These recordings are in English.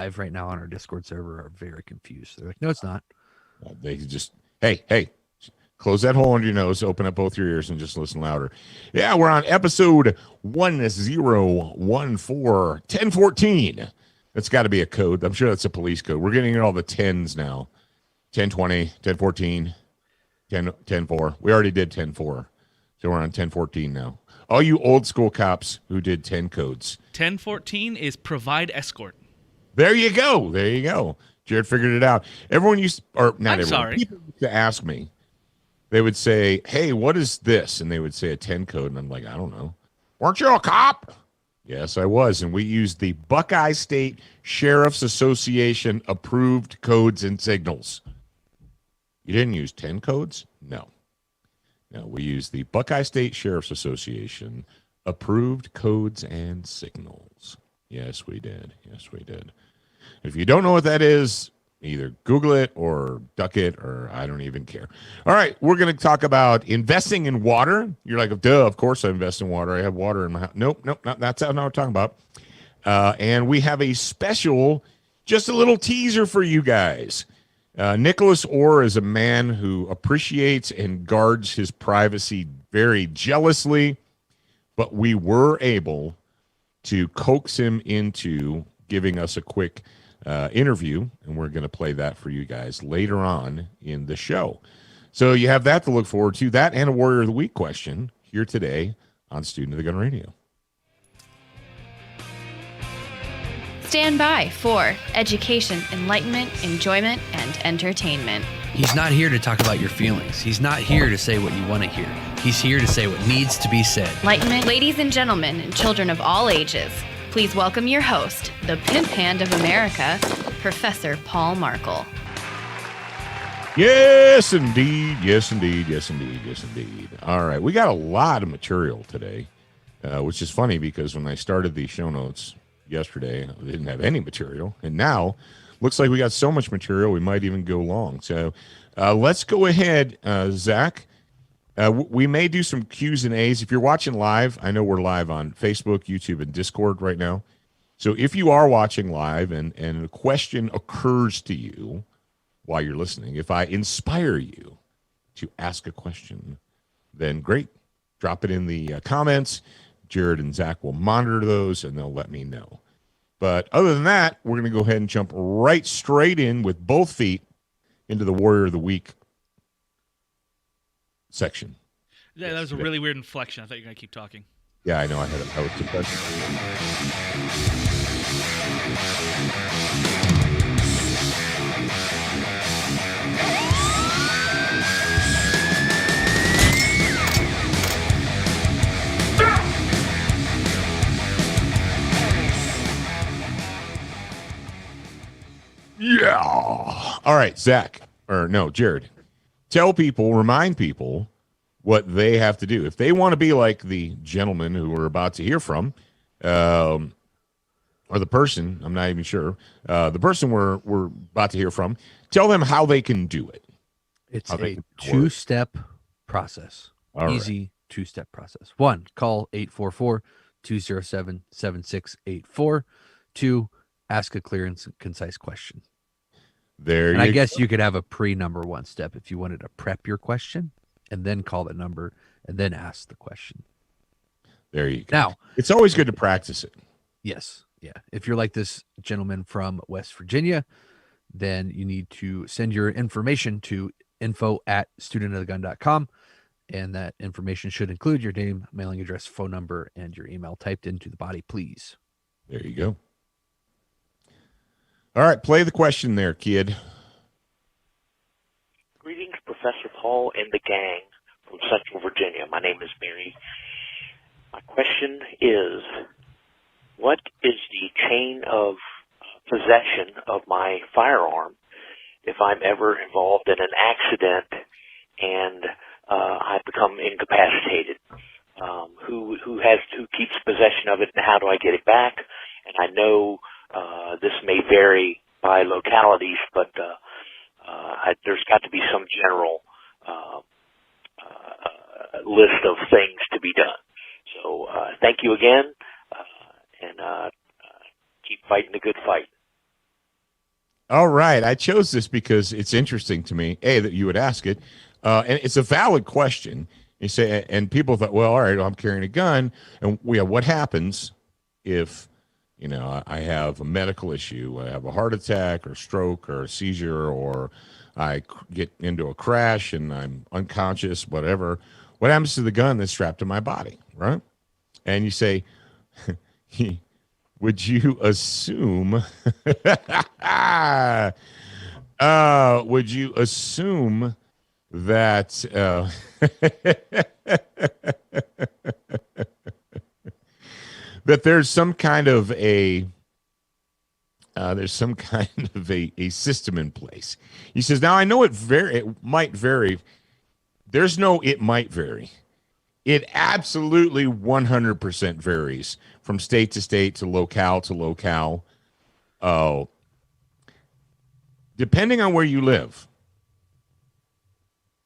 live right now on our Discord server are very confused. They're like, no, it's not. They just, hey, close that hole under your nose, open up both your ears, and just listen louder. Yeah, we're on episode 1014. That's got to be a code. I'm sure that's a police code. We're getting all the 10s now. 1020, 1014, 10-4. We already did 10-4. So we're on 1014 now. All you old school cops who did 10 codes. 1014 is provide escort. There you go. Jared figured it out. Everyone used, or not I'm everyone, sorry. people used to ask me. They would say, hey, what is this? And they would say a 10 code. And I'm like, I don't know. Weren't you a cop? Yes, I was. And we used the Buckeye State Sheriff's Association approved codes and signals. You didn't use 10 codes? No, we used the Buckeye State Sheriff's Association approved codes and signals. Yes, we did. If you don't know what that is, either Google it or duck it, or I don't even care. All right, we're going to talk about investing in water. You're like, duh, of course I invest in water. I have water in my house. Nope, that's not what we're talking about. And we have a special, just a little teaser for you guys. Nicholas Orr is a man who appreciates and guards his privacy very jealously, but we were able to coax him into giving us a quick interview, and we're going to play that for you guys later on in the show. So you have that to look forward to, that and a Warrior of the Week question here today on Student of the Gun Radio. Stand by for education, enlightenment, enjoyment, and entertainment. He's not here to talk about your feelings. He's not here to say what you want to hear. He's here to say what needs to be said. Enlightenment, ladies and gentlemen, and children of all ages, please welcome your host, the pimp hand of America, Professor Paul Markle. Yes, indeed. All right, we got a lot of material today, which is funny because when I started the show notes yesterday, I didn't have any material, and now looks like we got so much material we might even go long. So let's go ahead, Zach. We may do some Q's and A's. If you're watching live, I know we're live on Facebook, YouTube, and Discord right now. So if you are watching live and a question occurs to you while you're listening, if I inspire you to ask a question, then great. Drop it in the comments. Jared and Zach will monitor those, and they'll let me know. But other than that, we're going to go ahead and jump right straight in with both feet into the Warrior of the Week section. Yeah, that was a really weird inflection. I thought you were going to keep talking. Yeah, I know. I was surprised. Yeah. All right, Zach, or no, Jared. Remind people what they have to do. If they want to be like the gentleman who we're about to hear from, or the person, I'm not even sure, the person we're about to hear from, tell them how they can do it. It's a two-step process. Easy two-step process. 1, call 844-207-7684. 2, ask a clear and concise question. And I guess you could have a pre-number 1 step if you wanted to prep your question and then call the number and then ask the question. There you go. Now, it's always good to practice it. Yes. Yeah. If you're like this gentleman from West Virginia, then you need to send your information to info@studentofthegun.com. And that information should include your name, mailing address, phone number, and your email typed into the body, please. There you go. All right, play the question there, kid. Greetings, Professor Paul and the gang from Central Virginia. My name is Mary. My question is, what is the chain of possession of my firearm if I'm ever involved in an accident and I become incapacitated? Who keeps possession of it, and how do I get it back? And I know this may vary by localities, but there's got to be some general list of things to be done. So thank you again, and keep fighting the good fight. All right. I chose this because it's interesting to me, that you would ask it. And it's a valid question. You say, and people thought, well, all right, I'm carrying a gun. And what happens if, I have a medical issue, I have a heart attack or stroke or a seizure, or I get into a crash and I'm unconscious, whatever. What happens to the gun that's strapped to my body, right? And you say, would you assume that that there's some kind of a system in place? He says, now I know it might vary. There's no it might vary. It absolutely 100% varies from state to state, to locale to locale. Depending on where you live.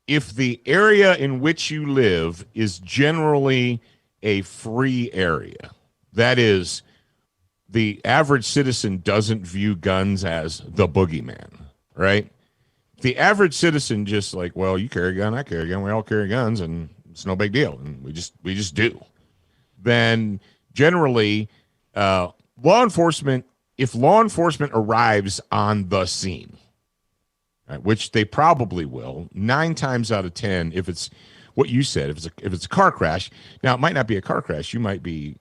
If the area in which you live is generally a free area, that is, the average citizen doesn't view guns as the boogeyman, right? The average citizen just like, well, you carry a gun, I carry a gun, we all carry guns, and it's no big deal, and we just do. Then generally, if law enforcement arrives on the scene, right, which they probably will, 9 times out of 10, if it's what you said, if it's a car crash. Now it might not be a car crash. You might be,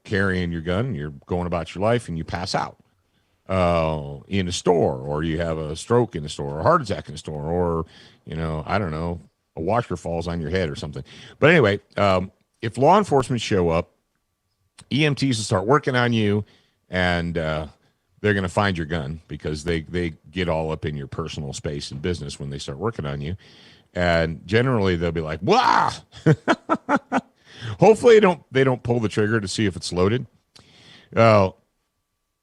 carrying your gun, and you're going about your life, and you pass out in a store, or you have a stroke in the store, or a heart attack in the store, or I don't know, a washer falls on your head or something. But anyway, if law enforcement show up, EMTs will start working on you, and they're going to find your gun, because they get all up in your personal space and business when they start working on you. And generally they'll be like, "Wah!" Hopefully they don't pull the trigger to see if it's loaded. But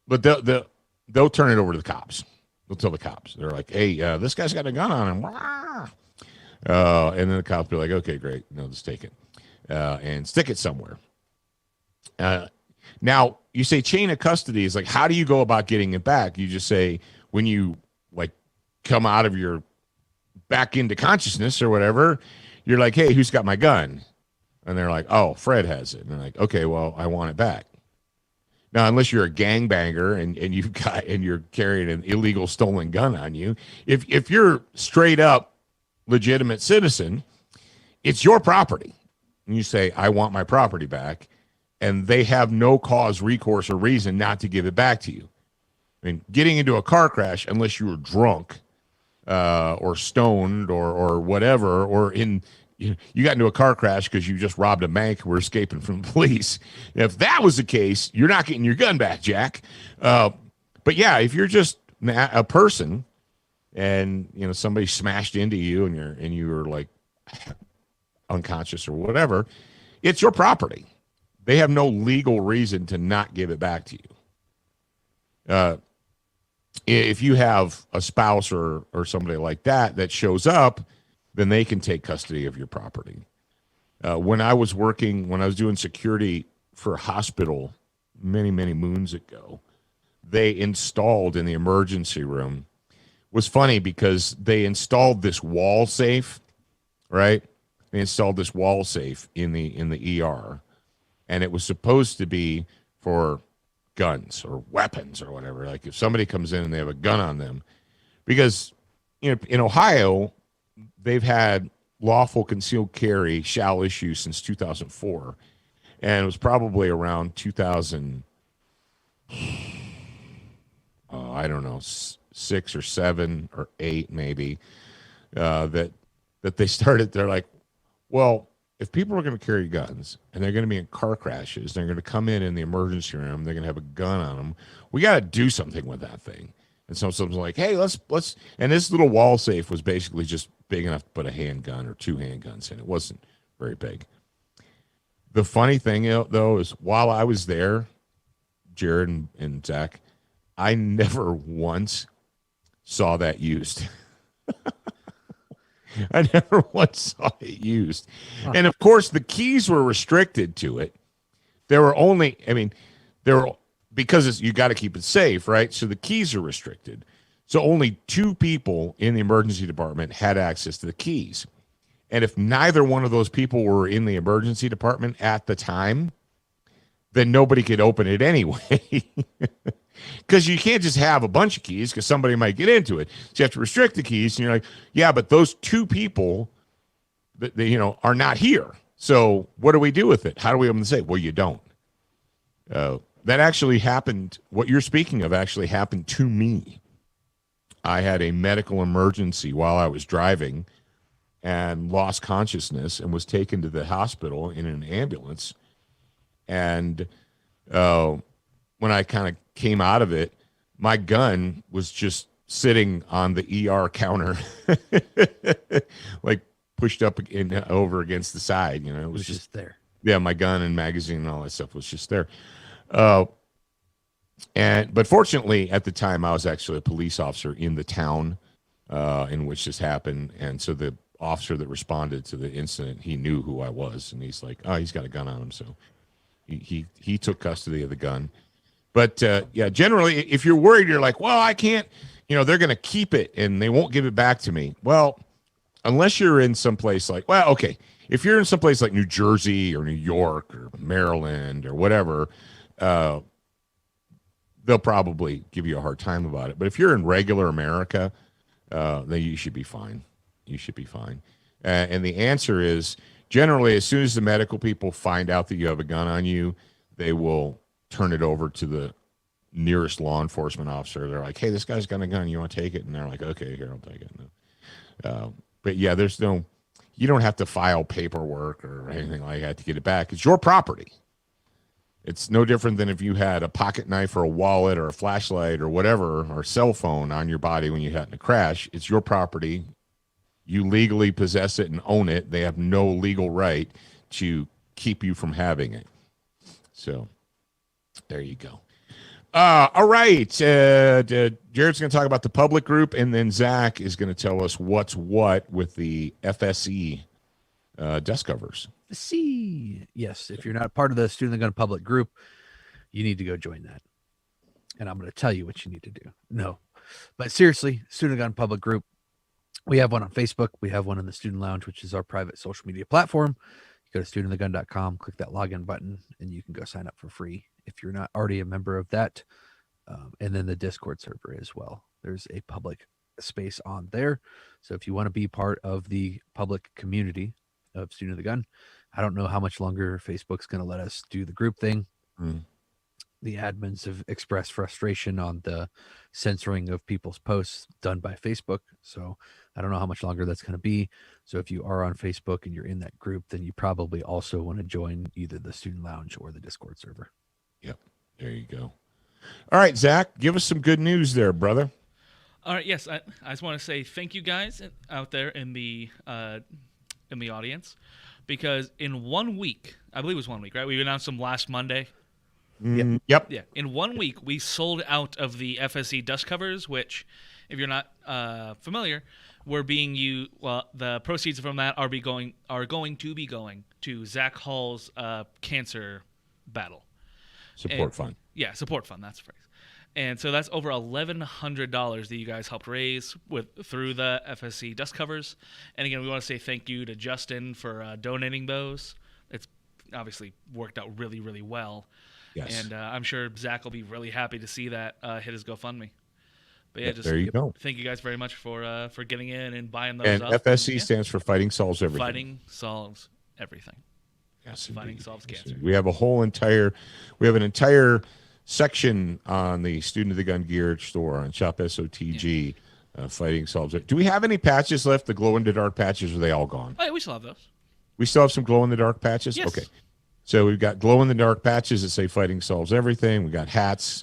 they'll turn it over to the cops. They'll tell the cops. They're like, "Hey, this guy's got a gun on him." Wah! And then the cops be like, "Okay, great. No, just take it and stick it somewhere." Now, you say chain of custody is like, how do you go about getting it back? You just say, when you come out of your back into consciousness or whatever, you're like, "Hey, who's got my gun?" And they're like, "Oh, Fred has it." And they're like, "Okay, well, I want it back." Now, unless you're a gangbanger and you're carrying an illegal stolen gun on you, if you're straight up legitimate citizen, it's your property. And you say, "I want my property back." And they have no cause, recourse, or reason not to give it back to you. I mean, getting into a car crash, unless you were drunk or stoned or whatever, or you got into a car crash because you just robbed a bank and were escaping from the police. If that was the case, you're not getting your gun back, Jack. But yeah, if you're just a person and somebody smashed into you and you were like unconscious or whatever, it's your property. They have no legal reason to not give it back to you. If you have a spouse or somebody like that shows up, then they can take custody of your property. When I was doing security for a hospital many, many moons ago, they installed in the emergency room, was funny because they installed this wall safe, right? They installed this wall safe in the ER, and it was supposed to be for guns or weapons or whatever. Like if somebody comes in and they have a gun on them, because in Ohio, they've had lawful concealed carry shall issue since 2004, and it was probably around 2000. I don't know, 6 or 7 or 8 maybe, that they started. They're like, well, if people are going to carry guns and they're going to be in car crashes, they're going to come in the emergency room, they're going to have a gun on them, we got to do something with that thing. And so someone's like, hey, let's, and this little wall safe was basically just big enough to put a handgun or 2 handguns in. It wasn't very big. The funny thing, though, is while I was there, Jared and Zach, I never once saw that used. I never once saw it used. And of course, the keys were restricted to it. There were because you got to keep it safe, right? So the keys are restricted. So only 2 people in the emergency department had access to the keys. And if neither one of those people were in the emergency department at the time, then nobody could open it anyway. Because you can't just have a bunch of keys because somebody might get into it. So you have to restrict the keys. And you're like, yeah, but those 2 people, they, are not here. So what do we do with it? How do we open the safe? Well, you don't. That actually happened. What you're speaking of actually happened to me. I had a medical emergency while I was driving and lost consciousness and was taken to the hospital in an ambulance. And when I kind of came out of it, my gun was just sitting on the ER counter, like pushed up over against the side. It was just there. Yeah, my gun and magazine and all that stuff was just there. But fortunately, at the time, I was actually a police officer in the town in which this happened, and so the officer that responded to the incident, he knew who I was, and he's like, "Oh, he's got a gun on him," so he took custody of the gun. But yeah, generally, if you're worried, you're like, "Well, I can't," they're going to keep it and they won't give it back to me. Well, unless you're in some place like, well, okay, if you're in some place like New Jersey or New York or Maryland or whatever. They'll probably give you a hard time about it. But if you're in regular America, then you should be fine. You should be fine. And the answer is, generally, as soon as the medical people find out that you have a gun on you, they will turn it over to the nearest law enforcement officer. They're like, hey, this guy's got a gun. You want to take it? And they're like, okay, here, I'll take it. But yeah, you don't have to file paperwork or anything like that to get it back. It's your property. It's no different than if you had a pocket knife or a wallet or a flashlight or whatever, or a cell phone on your body when you had in a crash. It's your property. You legally possess it and own it. They have no legal right to keep you from having it. So there you go. All right. Jared's going to talk about the public group, and then Zach is going to tell us what's what with the FSE desk covers. Yes, if you're not part of the Student of the Gun public group, you need to go join that. And I'm going to tell you what you need to do. No, but seriously, Student of the Gun public group, we have one on Facebook. We have one in the Student Lounge, which is our private social media platform. You go to studentofthegun.com, click that login button, and you can go sign up for free if you're not already a member of that. And then the Discord server as well. There's a public space on there. So if you want to be part of the public community of Student of the Gun, I don't know how much longer Facebook's going to let us do the group thing. The admins have expressed frustration on the censoring of people's posts done by Facebook. So I don't know how much longer that's going to be. So if you are on Facebook and you're in that group, then you probably also want to join either the Student Lounge or the Discord server. Yep. There you go. All right, Zach, give us some good news there, brother. All right. Yes. I just want to say thank you guys out there in the audience, because in 1 week, I believe it was 1 week, right? We announced them last Monday. Yep. Yeah. In 1 week, we sold out of the FSE dust covers, which, if you're not familiar, were being used. Well, the proceeds from that are going to be going to Zach Hall's cancer battle. Support fund. Yeah, support fund. That's the phrase. And so that's over $1,100 that you guys helped raise through the FSC dust covers. And again, we want to say thank you to Justin for donating those. It's obviously worked out really, really well. Yes. And I'm sure Zach will be really happy to see that hit his GoFundMe. But yeah, just there you go. Thank you guys very much for getting in and buying those and up. FSC stands for Fighting Solves Everything. Fighting Solves Everything. Yes, Fighting indeed. Solves Cancer. We have an entire section on the Student of the Gun gear store on Shop SOTG. Fighting Solves It. Do we have any patches left? The glow in the dark patches, or are they all gone? Oh, yeah, we still have those. We still have some glow in the dark patches? Yes. Okay. So we've got glow in the dark patches that say Fighting Solves Everything. We got hats,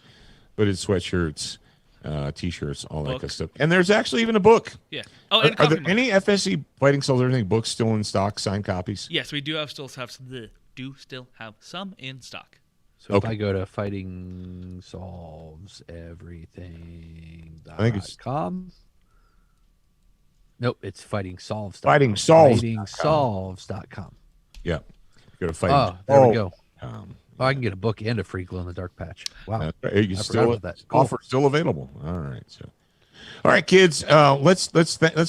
hooded sweatshirts, t-shirts, all that good stuff. And there's actually even a book. Yeah. Oh, are there any FSC Fighting Solves Everything books still in stock, signed copies? Yes, we do still have some in stock. So if I go to fightingsolveseverything.com. Nope, it's fightingsolves.com. Fightingsolves.com. Yeah. Go to fighting. Oh, there we go. I can get a book and a free glow in the dark patch. Wow. You still, that. Cool. Offer still available. All right. So All right, kids. Let's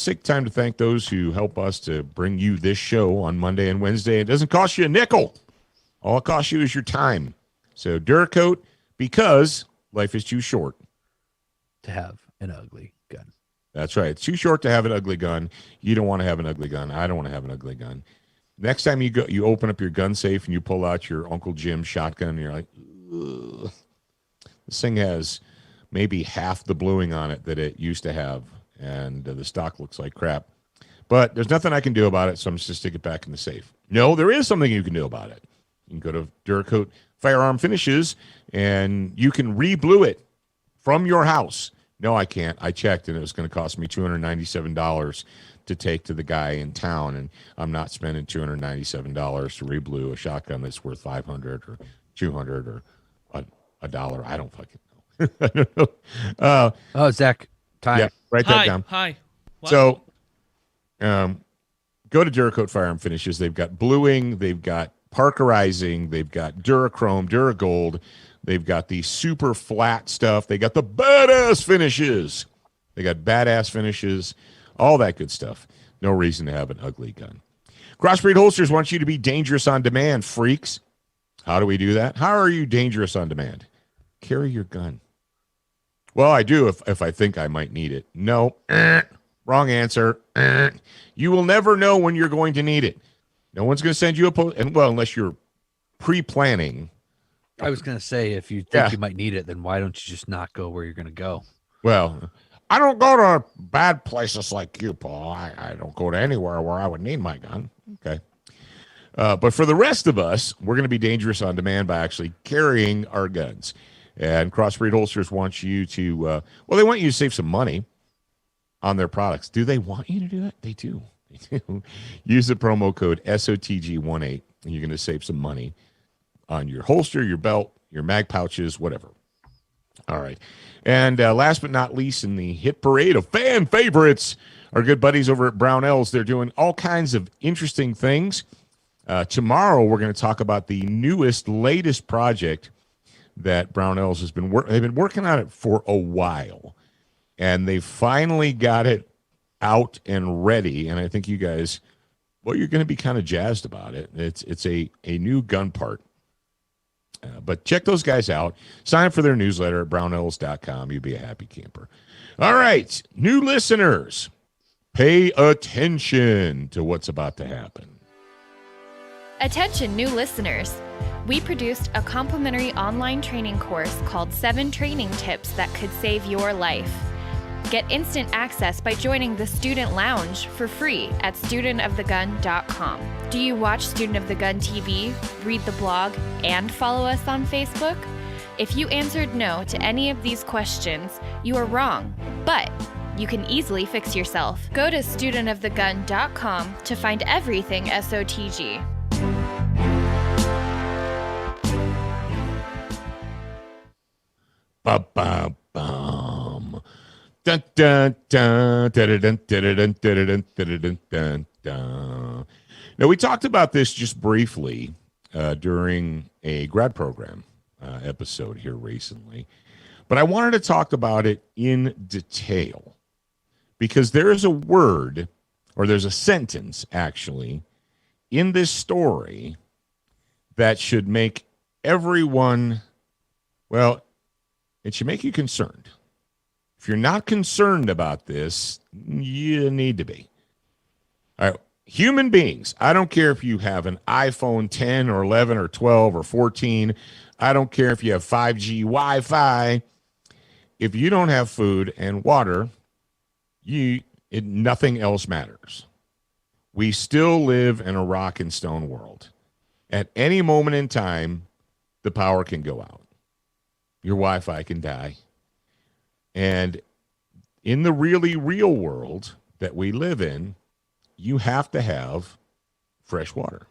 take time to thank those who help us to bring you this show on Monday and Wednesday. It doesn't cost you a nickel. All it costs you is your time. So Duracoat, because life is too short to have an ugly gun. That's right. It's too short to have an ugly gun. You don't want to have an ugly gun. I don't want to have an ugly gun. Next time you open up your gun safe and you pull out your Uncle Jim's shotgun and you're like, ugh. This thing has maybe half the bluing on it that it used to have, and the stock looks like crap. But there's nothing I can do about it, so I'm just going to stick it back in the safe. No, there is something you can do about it. You can go to Duracoat Firearm Finishes, and you can re-blue it from your house. No, I can't. I checked, and it was going to cost me $297 to take to the guy in town, and I'm not spending $297 to re-blue a shotgun that's worth $500 or $200 or $1. I don't fucking know. I don't know. Zach, time. Yeah, write that down. Hi. What? So, go to Duracoat Firearm Finishes. They've got bluing, they've got parkerizing, they've got Durachrome, Duragold, they've got the super flat stuff, they got the badass finishes. They got badass finishes, all that good stuff. No reason to have an ugly gun. Crossbreed Holsters wants you to be dangerous on demand, freaks. How do we do that? How are you dangerous on demand? Carry your gun. Well, I do if I think I might need it. No. Wrong answer. You will never know when you're going to need it. No one's going to send you unless you're pre-planning. I was going to say, if you think you might need it, then why don't you just not go where you're going to go? Well, I don't go to bad places like you, Paul. I don't go to anywhere where I would need my gun. Okay. But for the rest of us, we're going to be dangerous on demand by actually carrying our guns. And Crossbreed Holsters wants you to, they want you to save some money on their products. Do they want you to do that? They do. Use the promo code SOTG18, and you're going to save some money on your holster, your belt, your mag pouches, whatever. All right. And last but not least, in the hit parade of fan favorites, our good buddies over at Brownells, they're doing all kinds of interesting things. Tomorrow, we're going to talk about the latest project that Brownells has been they've been working on it for a while, and they finally got it out and ready. And I think you guys, you're going to be kind of jazzed about it. It's a new gun part. But check those guys out. Sign up for their newsletter at brownells.com. You'll be a happy camper. All right, new listeners, pay attention to what's about to happen. Attention, new listeners. We produced a complimentary online training course called 7 Training Tips That Could Save Your Life. Get instant access by joining the Student Lounge for free at studentofthegun.com. Do you watch Student of the Gun TV, read the blog, and follow us on Facebook? If you answered no to any of these questions, you are wrong, but you can easily fix yourself. Go to studentofthegun.com to find everything SOTG. Ba-ba-bum. Dun, dun, dun, dun, dun, dun, dun, dun, dun, dun, dun. Now, we talked about this just briefly during a grad program episode here recently, but I wanted to talk about it in detail because there is a word, or there's a sentence, actually, in this story that should make everyone, it should make you concerned. If you're not concerned about this, you need to be. All right, human beings, I don't care if you have an iPhone 10 or 11 or 12 or 14. I don't care if you have 5G Wi-Fi. If you don't have food and water, nothing else matters. We still live in a rock and stone world. At any moment in time, the power can go out. Your Wi-Fi can die. And in the really real world that we live in, you have to have fresh water.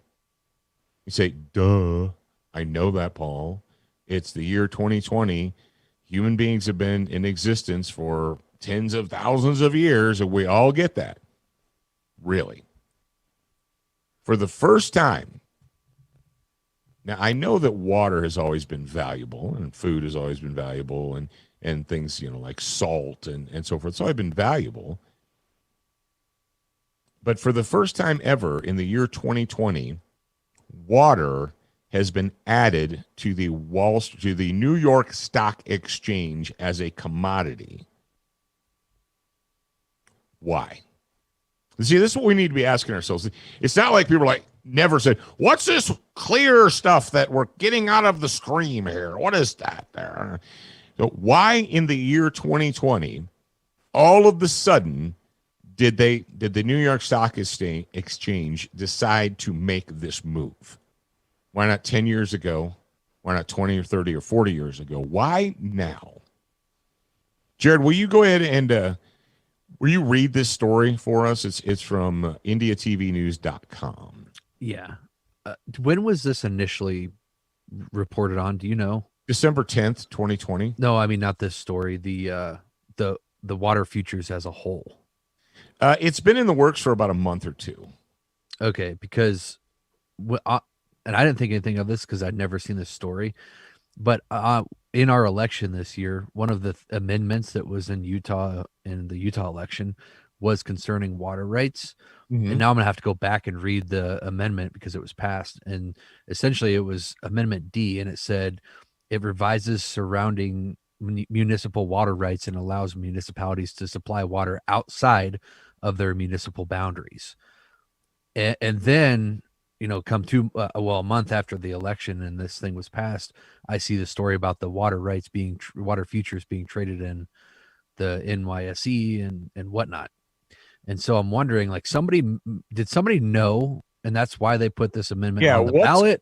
You say, duh, I know that, Paul. It's the year 2020. Human beings have been in existence for tens of thousands of years, and we all get that. Really. For the first time, now I know that water has always been valuable, and food has always been valuable, and and things, like salt and so forth. So I've been valuable. But for the first time ever in the year 2020, water has been added to the New York Stock Exchange as a commodity. Why? See, this is what we need to be asking ourselves. It's not like people never said, what's this clear stuff that we're getting out of the stream here? What is that there? So why in the year 2020, all of a sudden, did the New York Stock Exchange decide to make this move? Why not 10 years ago? Why not 20 or 30 or 40 years ago? Why now? Jared, will you go ahead and will you read this story for us? It's from IndiaTVNews.com. Yeah. When was this initially reported on? Do you know? December 10th, 2020. No, I mean, not this story. The water futures as a whole. It's been in the works for about a month or two. Okay, because and I didn't think anything of this because I'd never seen this story, but in our election this year, one of the amendments that was in Utah in the Utah election was concerning water rights. Mm-hmm. And now I'm going to have to go back and read the amendment because it was passed. And essentially it was Amendment D, and it said it revises surrounding municipal water rights and allows municipalities to supply water outside of their municipal boundaries. And then, come a month after the election and this thing was passed, I see the story about the water rights water futures being traded in the NYSE and whatnot. And so I'm wondering, did somebody know? And that's why they put this amendment on the ballot.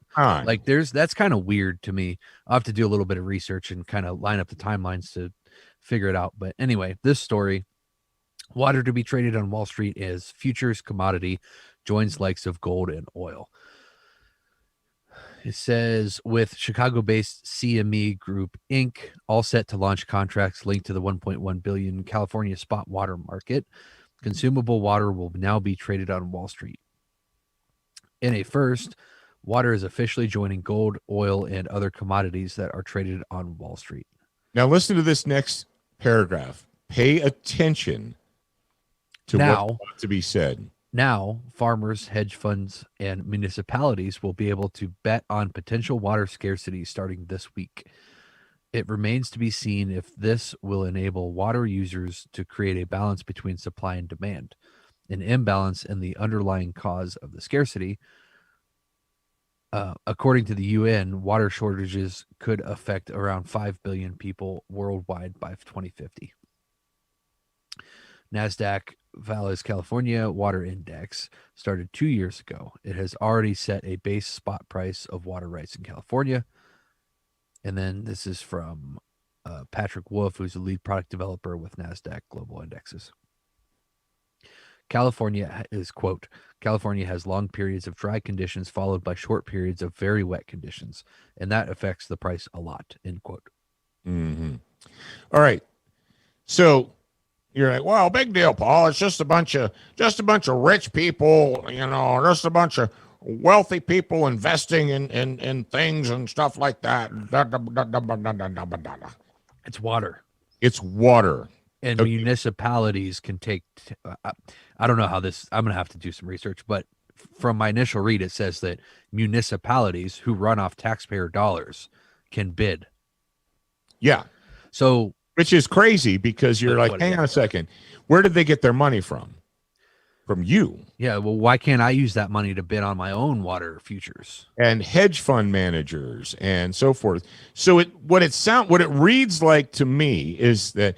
That's kind of weird to me. I'll have to do a little bit of research and kind of line up the timelines to figure it out. But anyway, this story, water to be traded on Wall Street as futures commodity, joins likes of gold and oil. It says, with Chicago-based CME Group, Inc., all set to launch contracts linked to the $1.1 billion California spot water market, consumable water will now be traded on Wall Street. In a first, water is officially joining gold, oil, and other commodities that are traded on Wall Street. Now listen to this next paragraph. Pay attention to what's about to be said. Now, farmers, hedge funds, and municipalities will be able to bet on potential water scarcity starting this week. It remains to be seen if this will enable water users to create a balance between supply and demand. An imbalance in the underlying cause of the scarcity. According to the UN, water shortages could affect around 5 billion people worldwide by 2050. NASDAQ Valles California Water Index started 2 years ago. It has already set a base spot price of water rights in California. And then this is from Patrick Wolf, who's a lead product developer with NASDAQ Global Indexes. California is, quote, California has long periods of dry conditions followed by short periods of very wet conditions, and that affects the price a lot, end quote. Mm-hmm. All right. So you're like, well, big deal, Paul. It's just a bunch of rich people, just a bunch of wealthy people investing in things and stuff like that. It's water. It's water. And municipalities can take, I don't know how this, I'm going to have to do some research, but from my initial read, it says that municipalities who run off taxpayer dollars can bid. Yeah. So, which is crazy because you're like, hang on a second. Where did they get their money from? From you. Yeah. Well, why can't I use that money to bid on my own water futures? And hedge fund managers and so forth. So what it reads like to me is that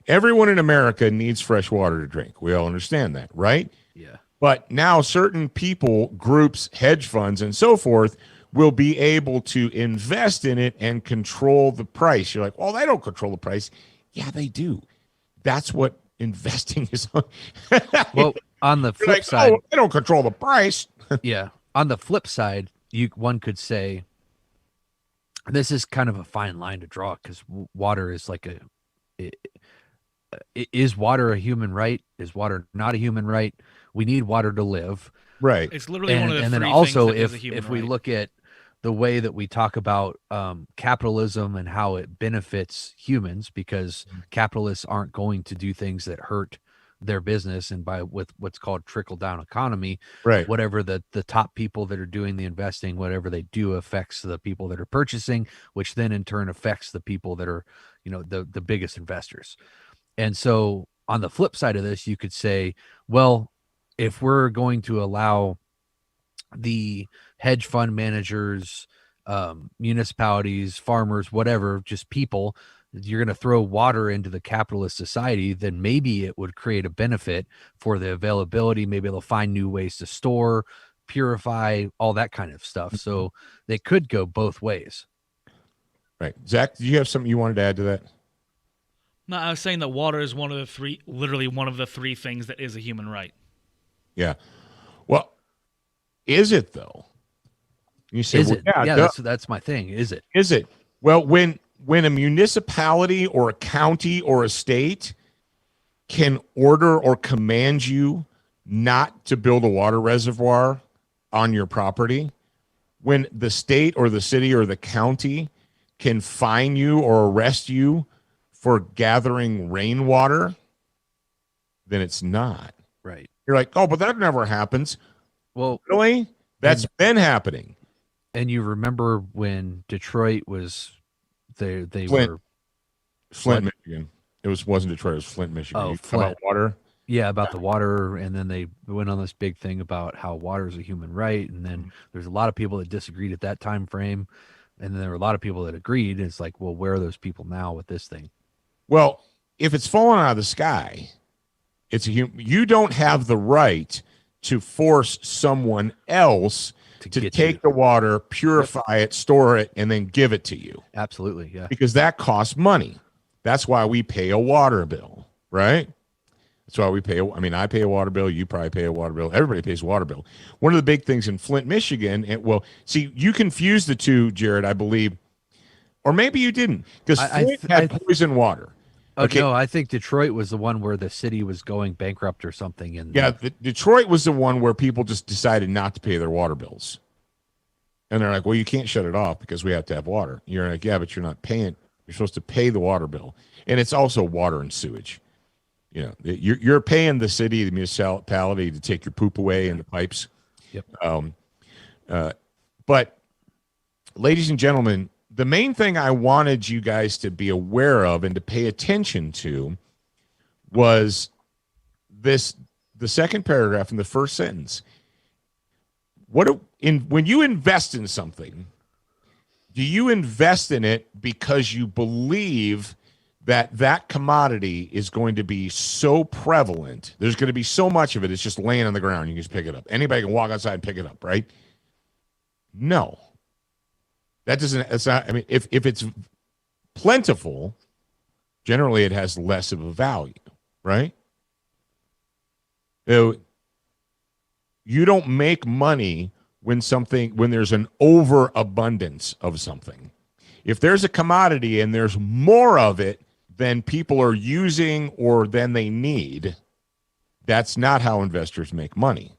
everyone in America needs fresh water to drink. We all understand that, right? Yeah. But now certain people, groups, hedge funds, and so forth will be able to invest in it and control the price. You're like, well, they don't control the price. Yeah, they do. That's what investing is on. Well, on the flip side, they don't control the price. Yeah. On the flip side, one could say this is kind of a fine line to draw because water is like is water a human right? Is water not a human right? We need water to live. Right. It's literally one of the and then three also things that is a human if we right. look at the way that we talk about capitalism and how it benefits humans, because capitalists aren't going to do things that hurt their business, and with what's called trickle down economy, right? Whatever the top people that are doing the investing, whatever they do affects the people that are purchasing, which then in turn affects the people that are, the biggest investors. And so on the flip side of this, you could say, well, if we're going to allow the hedge fund managers, municipalities, farmers, whatever, just people, you're going to throw water into the capitalist society, then maybe it would create a benefit for the availability. Maybe they'll find new ways to store, purify, all that kind of stuff. So they could go both ways. Right. Zach, do you have something you wanted to add to that? No, I was saying that water is literally one of the three things that is a human right. Yeah. Well, is it though? You say, is it? Yeah, that's my thing. Is it? Is it? Well, when a municipality or a county or a state can order or command you not to build a water reservoir on your property, when the state or the city or the county can fine you or arrest you for gathering rainwater, then it's not. Right. You're like, oh, but that never happens. Well, really? That's been happening. And you remember when Detroit was they Flint, were Flint, Michigan. Wasn't Detroit, it was Flint, Michigan. Oh, Flint. About water. Yeah, about the water, and then they went on this big thing about how water is a human right, and then there's a lot of people that disagreed at that time frame, and then there were a lot of people that agreed. It's like, well, where are those people now with this thing? Well, if it's falling out of the sky, it's you don't have the right to force someone else to take the water, purify it, store it, and then give it to you. Absolutely, yeah. Because that costs money. That's why we pay a water bill, right? That's why we pay. I pay a water bill. You probably pay a water bill. Everybody pays a water bill. One of the big things in Flint, Michigan, you confused the two, Jared, I believe, or maybe you didn't, because Flint had poison water. Okay. No, I think Detroit was the one where the city was going bankrupt or something. And Detroit was the one where people just decided not to pay their water bills. And they're like, well, you can't shut it off because we have to have water. You're like, yeah, but you're not paying. You're supposed to pay the water bill. And it's also water and sewage. You're paying the city, the municipality to take your poop away in the pipes. Yep. But ladies and gentlemen, the main thing I wanted you guys to be aware of and to pay attention to was the second paragraph in the first sentence. When you invest in something, do you invest in it because you believe that commodity is going to be so prevalent? There's going to be so much of it. It's just laying on the ground. You can just pick it up. Anybody can walk outside and pick it up, right? No. It's not, if it's plentiful, generally it has less of a value, right? You don't make money when there's an overabundance of something. If there's a commodity and there's more of it than people are using or than they need, that's not how investors make money.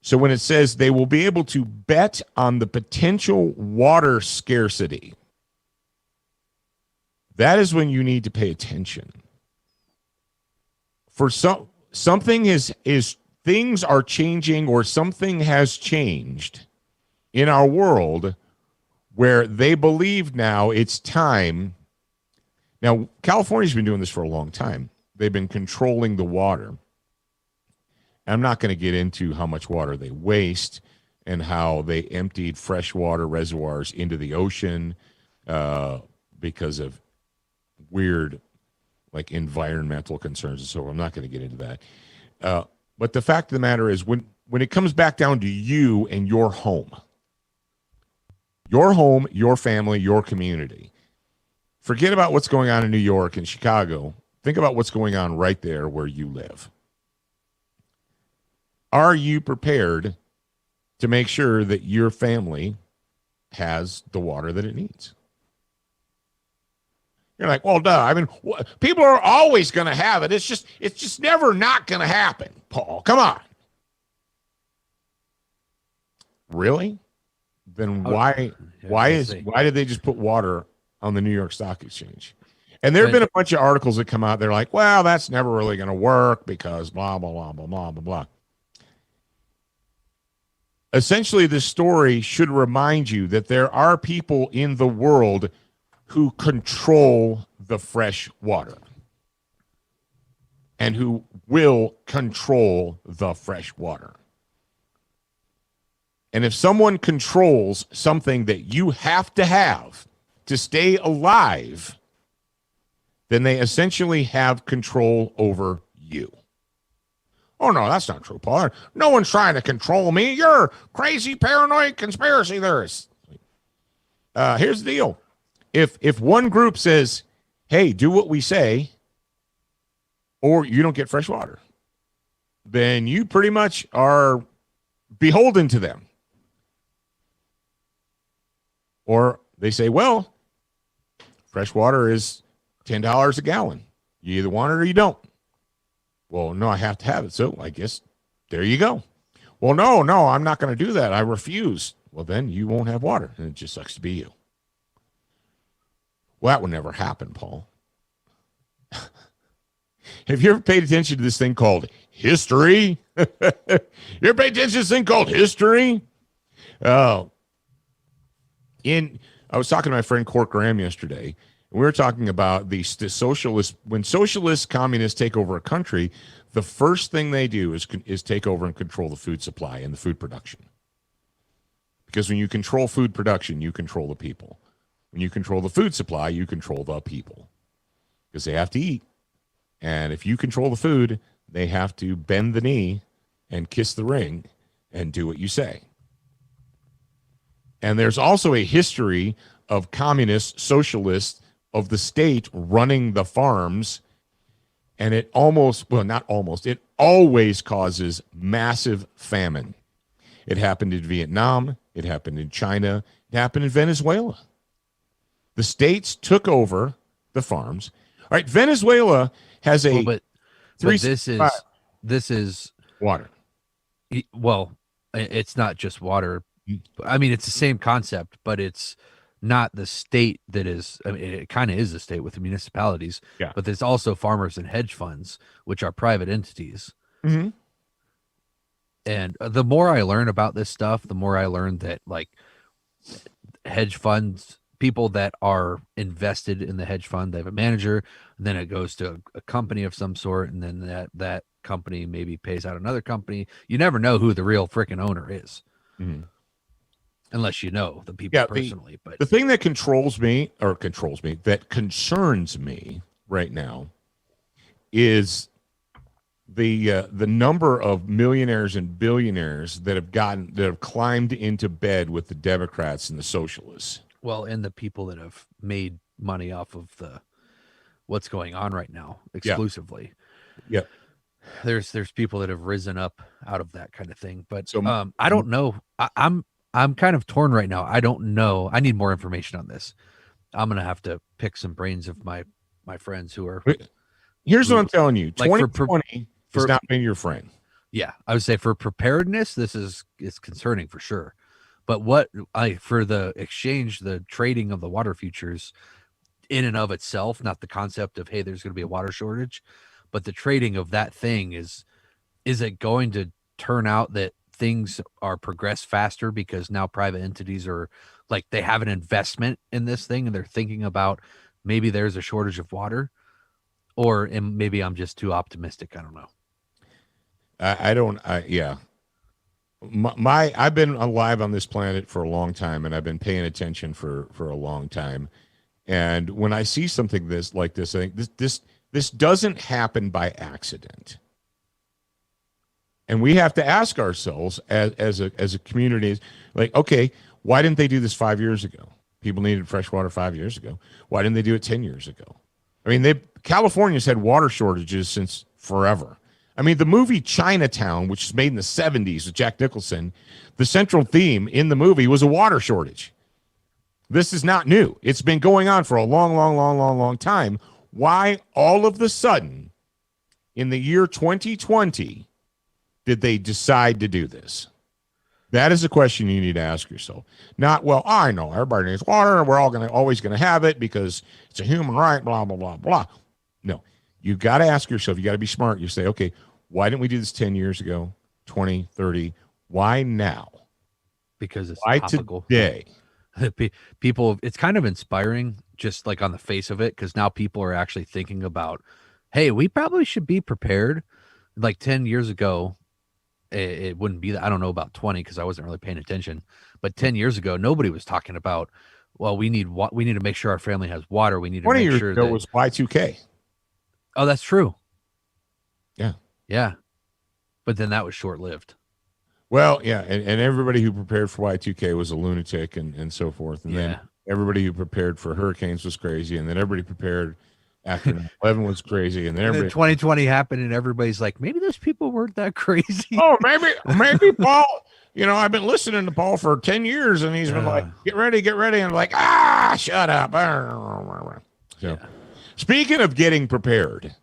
So when it says they will be able to bet on the potential water scarcity, that is when you need to pay attention. For something things are changing, or something has changed in our world where they believe now it's time. Now, California's been doing this for a long time. They've been controlling the water. I'm not going to get into how much water they waste and how they emptied freshwater reservoirs into the ocean because of weird, environmental concerns and so on. I'm not going to get into that. But the fact of the matter is, when it comes back down to you and your home, your family, your community, forget about what's going on in New York and Chicago. Think about what's going on right there where you live. Are you prepared to make sure that your family has the water that it needs? You're like, well, duh. People are always going to have it. It's just never not going to happen. Paul, come on. Really? then why did they just put water on the New York Stock Exchange? And there have been a bunch of articles that come out. They're like, well, that's never really going to work because blah, blah, blah, blah, blah, blah, blah. Essentially, this story should remind you that there are people in the world who control the fresh water and who will control the fresh water. And if someone controls something that you have to stay alive, then they essentially have control over you. Oh, no, that's not true, Paul. No one's trying to control me. You're crazy, paranoid conspiracy theorists. Here's the deal. If one group says, hey, do what we say, or you don't get fresh water, then you pretty much are beholden to them. Or they say, well, fresh water is $10 a gallon. You either want it or you don't. Well, no, I have to have it. So I guess there you go. Well, no, I'm not going to do that. I refuse. Well, then you won't have water, and it just sucks to be you. Well, that would never happen, Paul. Have you ever paid attention to this thing called history? You ever paid attention to this thing called history? Oh. I was talking to my friend Cork Graham yesterday, and we were talking about the socialist. When socialist communists take over a country, the first thing they do is take over and control the food supply and the food production. Because when you control food production, you control the people. When you control the food supply, you control the people. Because they have to eat. And if you control the food, they have to bend the knee and kiss the ring and do what you say. And there's also a history of communists, socialists of the state running the farms. And it it always causes massive famine. It happened in Vietnam. It happened in China. It happened in Venezuela. The states took over the farms. All right, Venezuela has a... but this is water. Well, it's not just water. I mean, it's the same concept, but it's not the state that is. I mean, it kind of is the state with the municipalities, but there's also farmers and hedge funds, which are private entities. Mm-hmm. And the more I learn about this stuff, the more I learn that like hedge funds, people that are invested in the hedge fund, they have a manager, and then it goes to a company of some sort, and then that company maybe pays out another company. You never know who the real freaking owner is. Mm-hmm. Unless you know the people personally. But the thing that concerns me right now is the number of millionaires and billionaires that have climbed into bed with the Democrats and the socialists. Well, and the people that have made money off of what's going on right now exclusively. Yeah. There's people that have risen up out of that kind of thing. But I don't know. I'm kind of torn right now. I don't know. I need more information on this. I'm going to have to pick some brains of my friends who are. Here's what I'm telling you. Like 2020 has not been your friend. Yeah. I would say for preparedness, it's concerning for sure. But for the exchange, the trading of the water futures in and of itself, not the concept of, hey, there's going to be a water shortage, but the trading of that thing is it going to turn out that things are progress faster because now private entities are like, they have an investment in this thing and they're thinking about maybe there's a shortage of water, or maybe I'm just too optimistic. I don't know. I've been alive on this planet for a long time, and I've been paying attention for a long time. And when I see something like this, I think this doesn't happen by accident. And we have to ask ourselves as a community, like, okay, why didn't they do this 5 years ago? People needed fresh water 5 years ago. Why didn't they do it 10 years ago? I mean, California's had water shortages since forever. I mean, the movie Chinatown, which was made in the 70s with Jack Nicholson, the central theme in the movie was a water shortage. This is not new. It's been going on for a long time. Why all of a sudden in the year 2020 did they decide to do this? That is a question you need to ask yourself. Not, well, I know everybody needs water and we're all always going to have it because it's a human right, blah, blah, blah, blah. No, you got to ask yourself, you got to be smart. You say, okay, why didn't we do this 10 years ago, 20, 30? Why now? Because it's why topical. Today? People, it's kind of inspiring just like on the face of it, because now people are actually thinking about, hey, we probably should be prepared. Like 10 years ago, it wouldn't be that. I don't know about 20 because I wasn't really paying attention. But 10 years ago, nobody was talking about, well, we need to make sure our family has water. We need to make sure that was Y2K. Oh, that's true. Yeah. Yeah. But then that was short-lived. Well, yeah, and everybody who prepared for Y2K was a lunatic and so forth. And then everybody who prepared for hurricanes was crazy. And then everybody prepared after 9/11 was crazy. And then 2020 happened and everybody's like, maybe those people weren't that crazy. Oh, maybe Paul, I've been listening to Paul for 10 years and he's been like, get ready. And I'm like, shut up. So, speaking of getting prepared,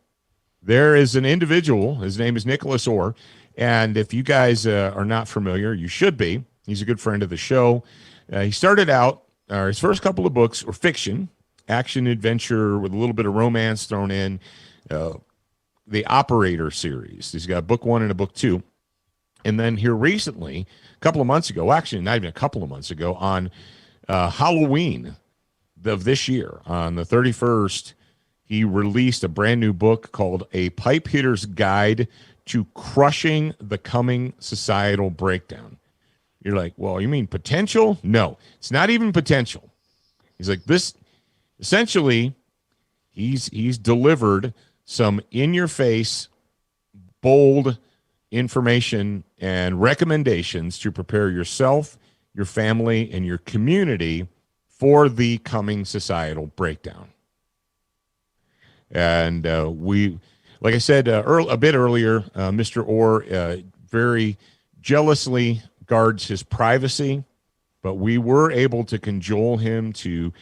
there is an individual. His name is Nicholas Orr. And if you guys are not familiar, you should be. He's a good friend of the show. He started out, his first couple of books were fiction, action adventure with a little bit of romance thrown in. The Operator series. He's got book 1 and a book 2. And then here recently, a couple of months ago, actually not even a couple of months ago, on Halloween of this year, on the 31st, he released a brand new book called A Pipe Hitter's Guide to Crushing the Coming Societal Breakdown. You're like, well, you mean potential? No, it's not even potential. He's like, this, essentially, he's delivered some in-your-face, bold information and recommendations to prepare yourself, your family, and your community for the coming societal breakdown. And like I said a bit earlier, Mr. Orr very jealously guards his privacy, but we were able to cajole him to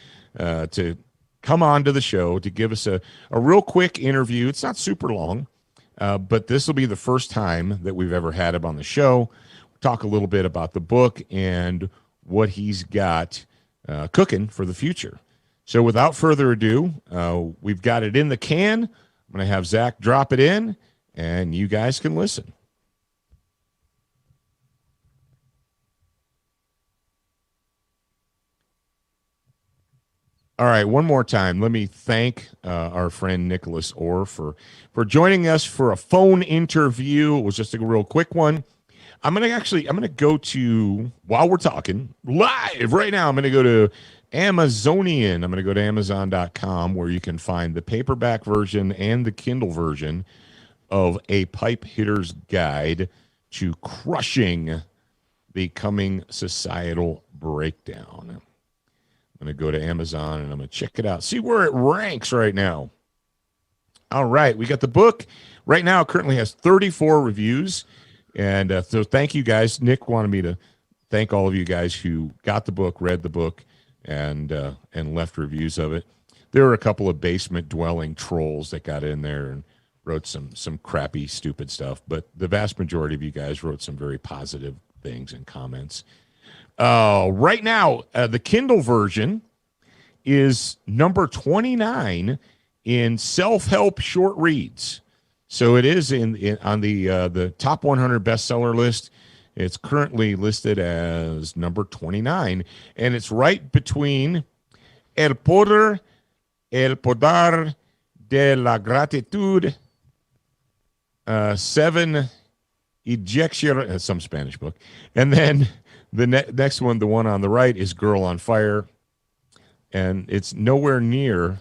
come on to the show to give us a real quick interview. It's not super long, but this will be the first time that we've ever had him on the show. Talk a little bit about the book and what he's got cooking for the future. So without further ado, we've got it in the can. I'm going to have Zach drop it in, and you guys can listen. All right, one more time. Let me thank our friend Nicholas Orr for joining us for a phone interview. It was just a real quick one. I'm going to go to, while we're talking, live right now, I'm going to go to Amazonian. I'm going to go to Amazon.com where you can find the paperback version and the Kindle version of A Pipe Hitter's Guide to Crushing the Coming Societal Breakdown. I'm going to go to Amazon and I'm going to check it out, see where it ranks right now. All right, we got the book. Right now, it currently has 34 reviews. And so thank you guys. Nick wanted me to thank all of you guys who got the book, read the book, and left reviews of it. There were a couple of basement dwelling trolls that got in there and wrote some crappy, stupid stuff. But the vast majority of you guys wrote some very positive things and comments. Right now, the Kindle version is number 29 in self-help short reads. So it is on the top 100 bestseller list. It's currently listed as number 29, and it's right between El Poder de la Gratitud, 7 Ejection, some Spanish book, and then the next one, the one on the right, is Girl on Fire, and it's nowhere near.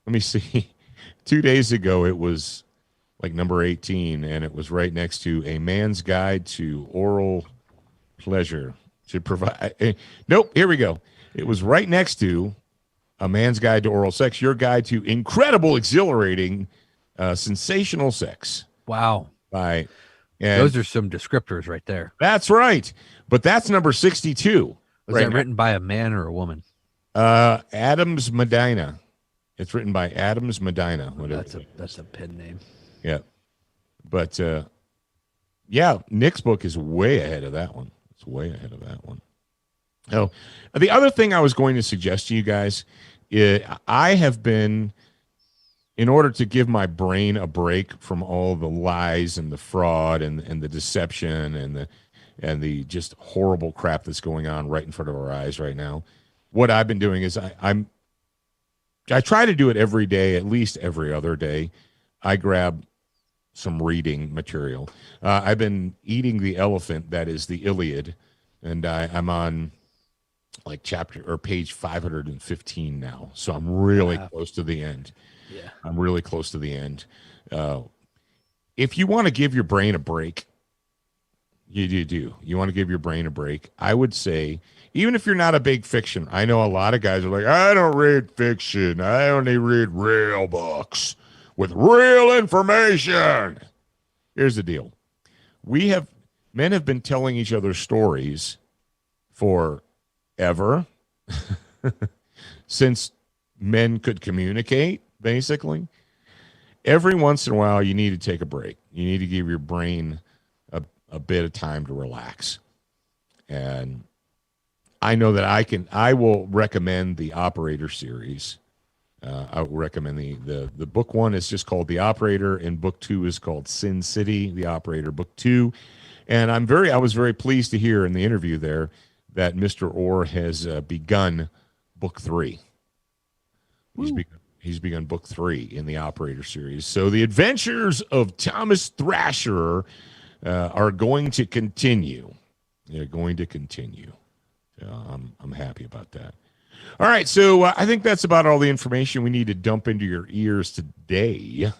Let me see. 2 days ago, it was like number 18, and it was right next to A Man's Guide to Oral Pleasure. Should provide. Nope, here we go. It was right next to A Man's Guide to Oral Sex, your guide to incredible, exhilarating, sensational sex. Wow. Those are some descriptors right there. That's right. But that's number 62. Was that written by a man or a woman? Adams Medina. It's written by Adams Medina. That's a pen name. Yeah. But, yeah, Nick's book is way ahead of that one. It's way ahead of that one. Oh, the other thing I was going to suggest to you guys, I have been, in order to give my brain a break from all the lies and the fraud and the deception and the just horrible crap that's going on right in front of our eyes right now, what I've been doing is I try to do it every day, at least every other day. I grab some reading material. I've been eating the elephant that is the Iliad, and I'm on like chapter or page 515 now. So I'm really close to the end. Yeah. I'm really close to the end. If you want to give your brain a break, you do. You want to give your brain a break. I would say, even if you're not a big fiction, I know a lot of guys are like, I don't read fiction. I only read real books with real information. Here's the deal. Men have been telling each other stories forever, since men could communicate, basically. Every once in a while, you need to take a break. You need to give your brain a bit of time to relax. And I know that I will recommend the Operator series. I would recommend the book one is just called The Operator, and book 2 is called Sin City, The Operator, book 2. And I was very pleased to hear in the interview there that Mr. Orr has begun book 3. He's begun book 3 in the Operator series. So the adventures of Thomas Thrasher are going to continue. They're going to continue. I'm happy about that. All right, so I think that's about all the information we need to dump into your ears today.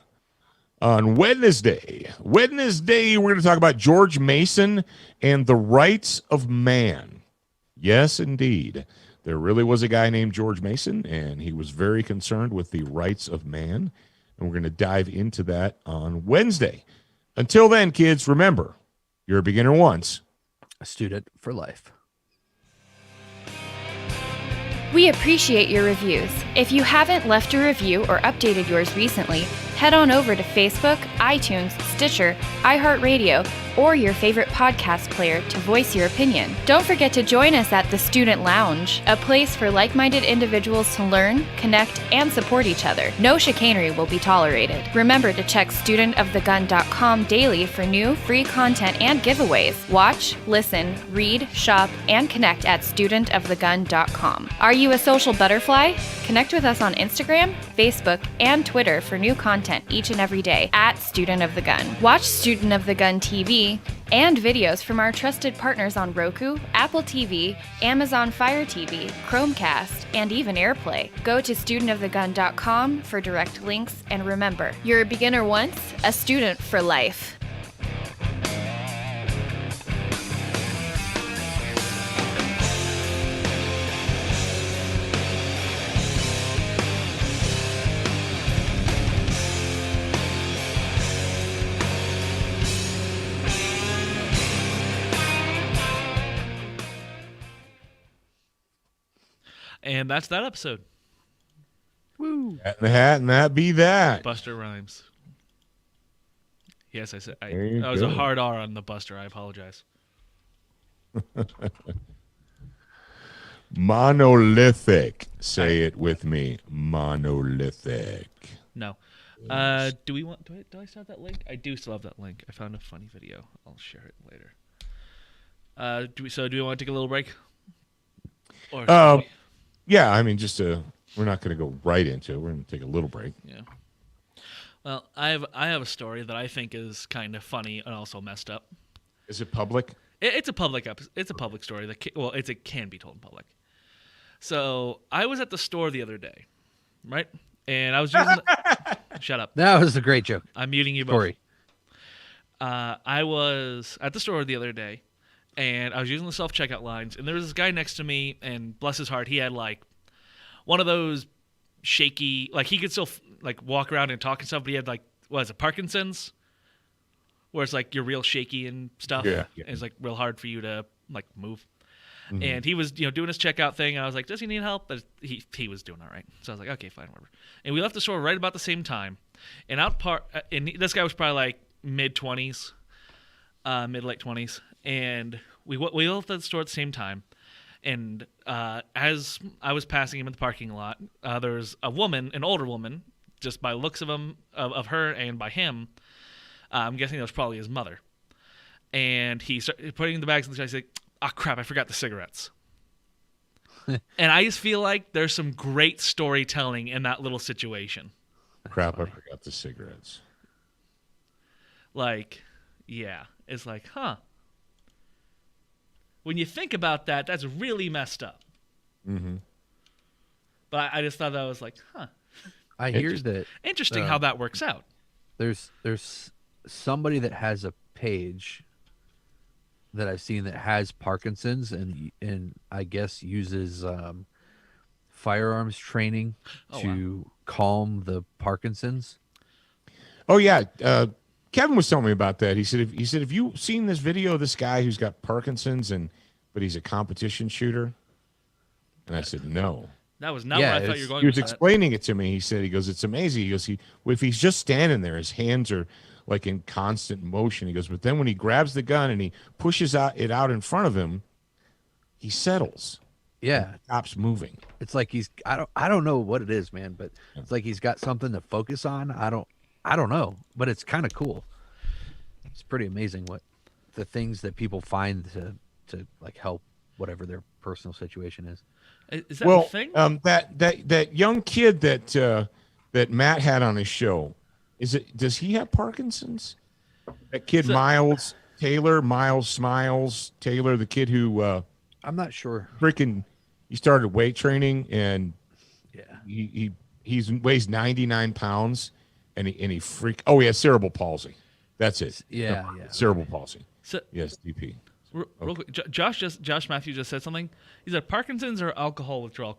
On Wednesday, we're going to talk about George Mason and the rights of man. Yes, indeed. There really was a guy named George Mason, and he was very concerned with the rights of man. And we're going to dive into that on Wednesday. Until then, kids, remember, you're a beginner once, a student for life. We appreciate your reviews. If you haven't left a review or updated yours recently, head on over to Facebook, iTunes, Stitcher, iHeartRadio, or your favorite podcast player to voice your opinion. Don't forget to join us at the Student Lounge, a place for like-minded individuals to learn, connect, and support each other. No chicanery will be tolerated. Remember to check studentofthegun.com daily for new, free content and giveaways. Watch, listen, read, shop, and connect at studentofthegun.com. Are you a social butterfly? Connect with us on Instagram, Facebook, and Twitter for new content each and every day at Student of the Gun. Watch Student of the Gun TV and videos from our trusted partners on Roku, Apple TV, Amazon Fire TV, Chromecast, and even AirPlay. Go to studentofthegun.com for direct links, and remember, you're a beginner once, a student for life. And that's that episode. Woo! Hat in the hat, and that be that. Buster Rhymes. Yes, I said There you that was a go. hard R on the Buster. I apologize. Monolithic. Say it with me. Monolithic. No. Do we want? Do I still have that link? I do still have that link. I found a funny video. I'll share it later. Do we want to take a little break? Or should we? Yeah, I mean, we're not going to go right into it. We're going to take a little break. Yeah. Well, I have a story that I think is kind of funny and also messed up. Is it public? It's a public It's a public story it can be told in public. So I was at the store the other day, right? And I was using. Shut up. That was a great joke. I'm muting you both. Story. I was at the store the other day, and I was using the self-checkout lines, and there was this guy next to me, and bless his heart, he had like one of those shaky, like he could still like walk around and talk and stuff, but he had like, what is it, Parkinson's? Where it's like you're real shaky and stuff. Yeah. And it's like real hard for you to like move. Mm-hmm. And he was, doing his checkout thing, and I was like, does he need help? But he was doing all right. So I was like, okay, fine, whatever. And we left the store right about the same time. And and this guy was probably like mid-20s, mid-late 20s. And We left at the store at the same time, and as I was passing him in the parking lot, there was a woman, an older woman, just by looks of him, of her and by him. I'm guessing that was probably his mother. And he started putting the bags in the car. He's like, "Oh crap! I forgot the cigarettes." And I just feel like there's some great storytelling in that little situation. Crap! I forgot the cigarettes. Like, yeah, it's like, huh. When you think about that, that's really messed up. Mm-hmm. But I just thought that was like, huh. I hear that. Interesting how that works out. There's somebody that has a page that I've seen that has Parkinson's and I guess uses firearms training to calm the Parkinson's. Oh yeah, Kevin was telling me about that. He said, "Have you seen this video of this guy who's got Parkinson's but he's a competition shooter?" And I said, "No." That was not where I thought you were going. He was explaining it to me. He goes, "It's amazing." He goes, if he's just standing there, his hands are like in constant motion. He goes, but then when he grabs the gun and he pushes it out in front of him, he settles. Yeah, stops moving. It's like I don't know what it is, man, but it's like he's got something to focus on. I don't know, but it's kind of cool. It's pretty amazing what the things that people find to like help whatever their personal situation is. Is that a thing? That young kid that Matt had on his show, does he have Parkinson's? That kid, Miles Smiles Taylor, the kid who I'm not sure. He started weight training and yeah, he weighs 99 pounds and he he has cerebral palsy. That's it. Yeah. Cerebral palsy. So, yes, DP. Real quick, Josh Matthews just said something. He said Parkinson's or alcohol withdrawal ?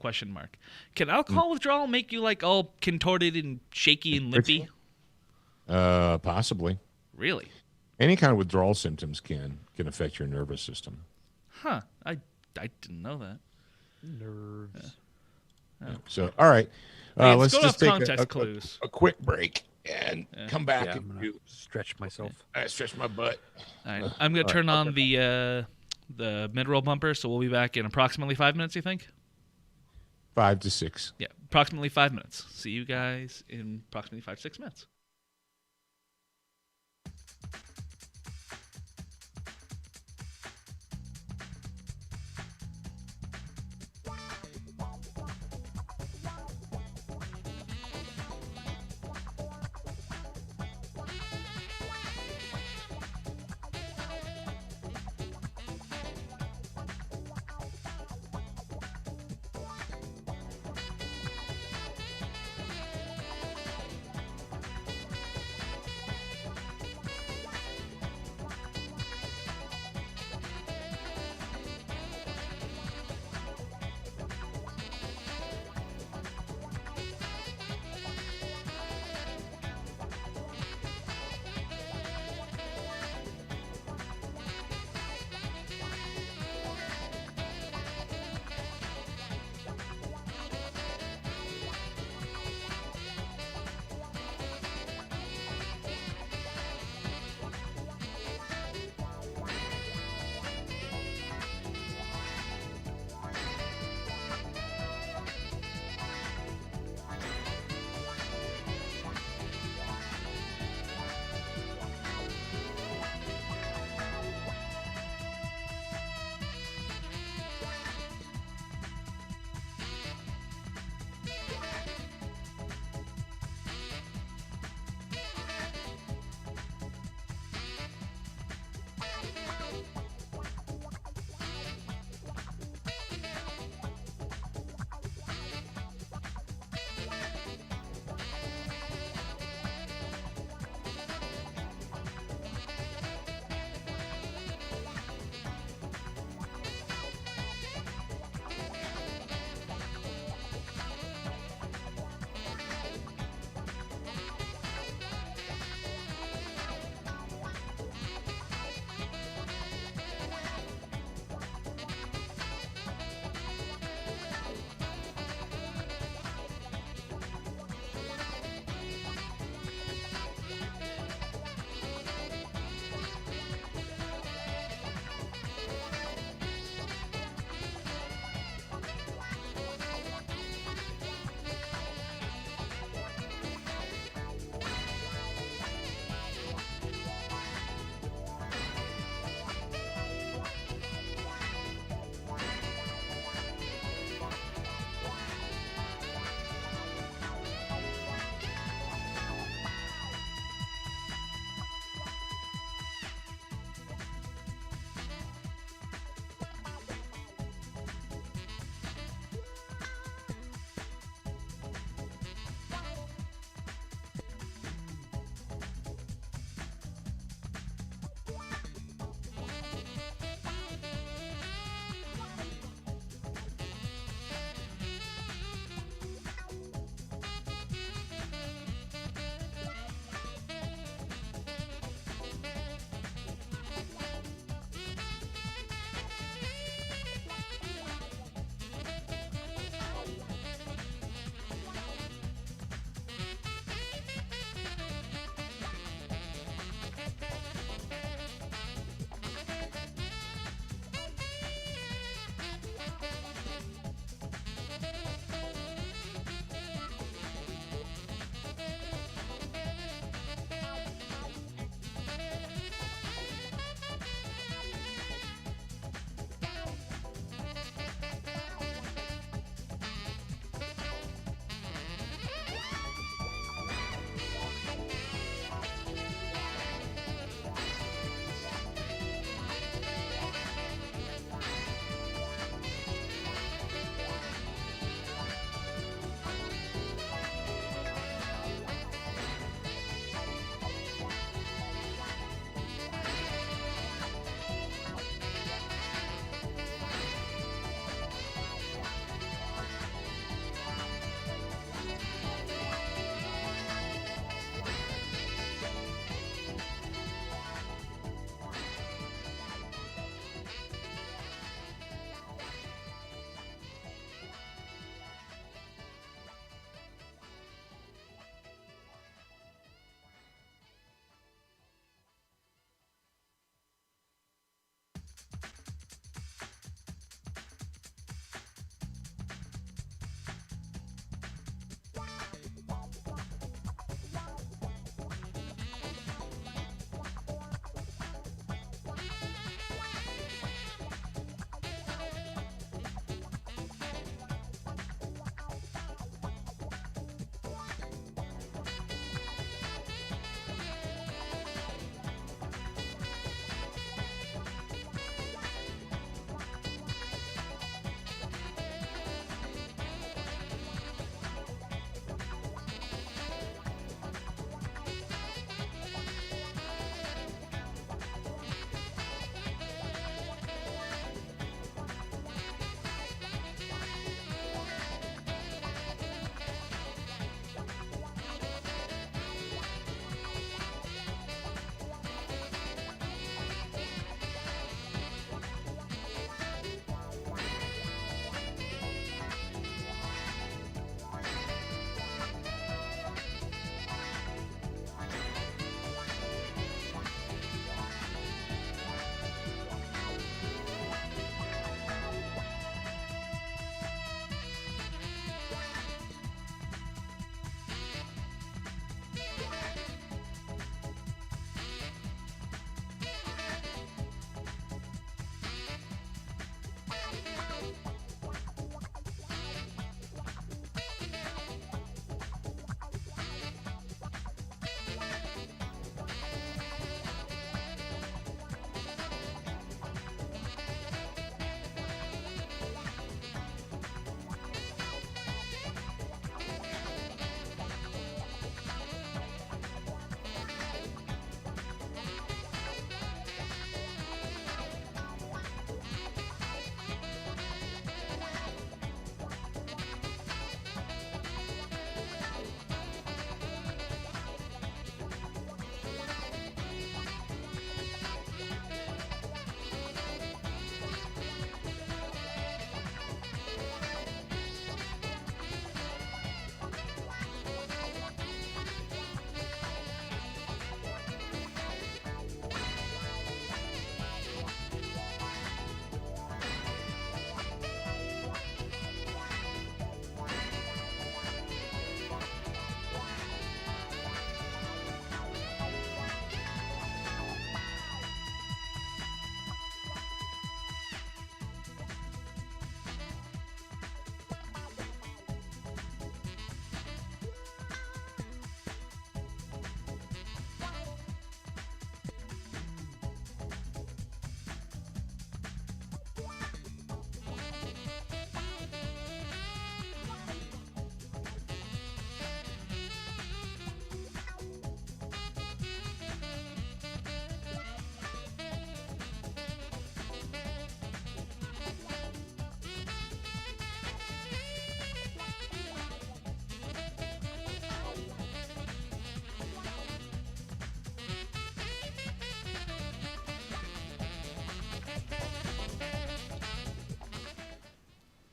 Can alcohol withdrawal make you like all contorted and shaky and limpy? Possibly. Really? Any kind of withdrawal symptoms can affect your nervous system. Huh. I didn't know that. Nerves. Yeah. So, all right. Let's just take a quick break and come back and stretch myself. Stretch my butt. All right. I'm going to turn on the mid-roll bumper, so we'll be back in approximately 5 minutes, you think? 5 to 6. Yeah, approximately 5 minutes. See you guys in approximately 5-6 minutes.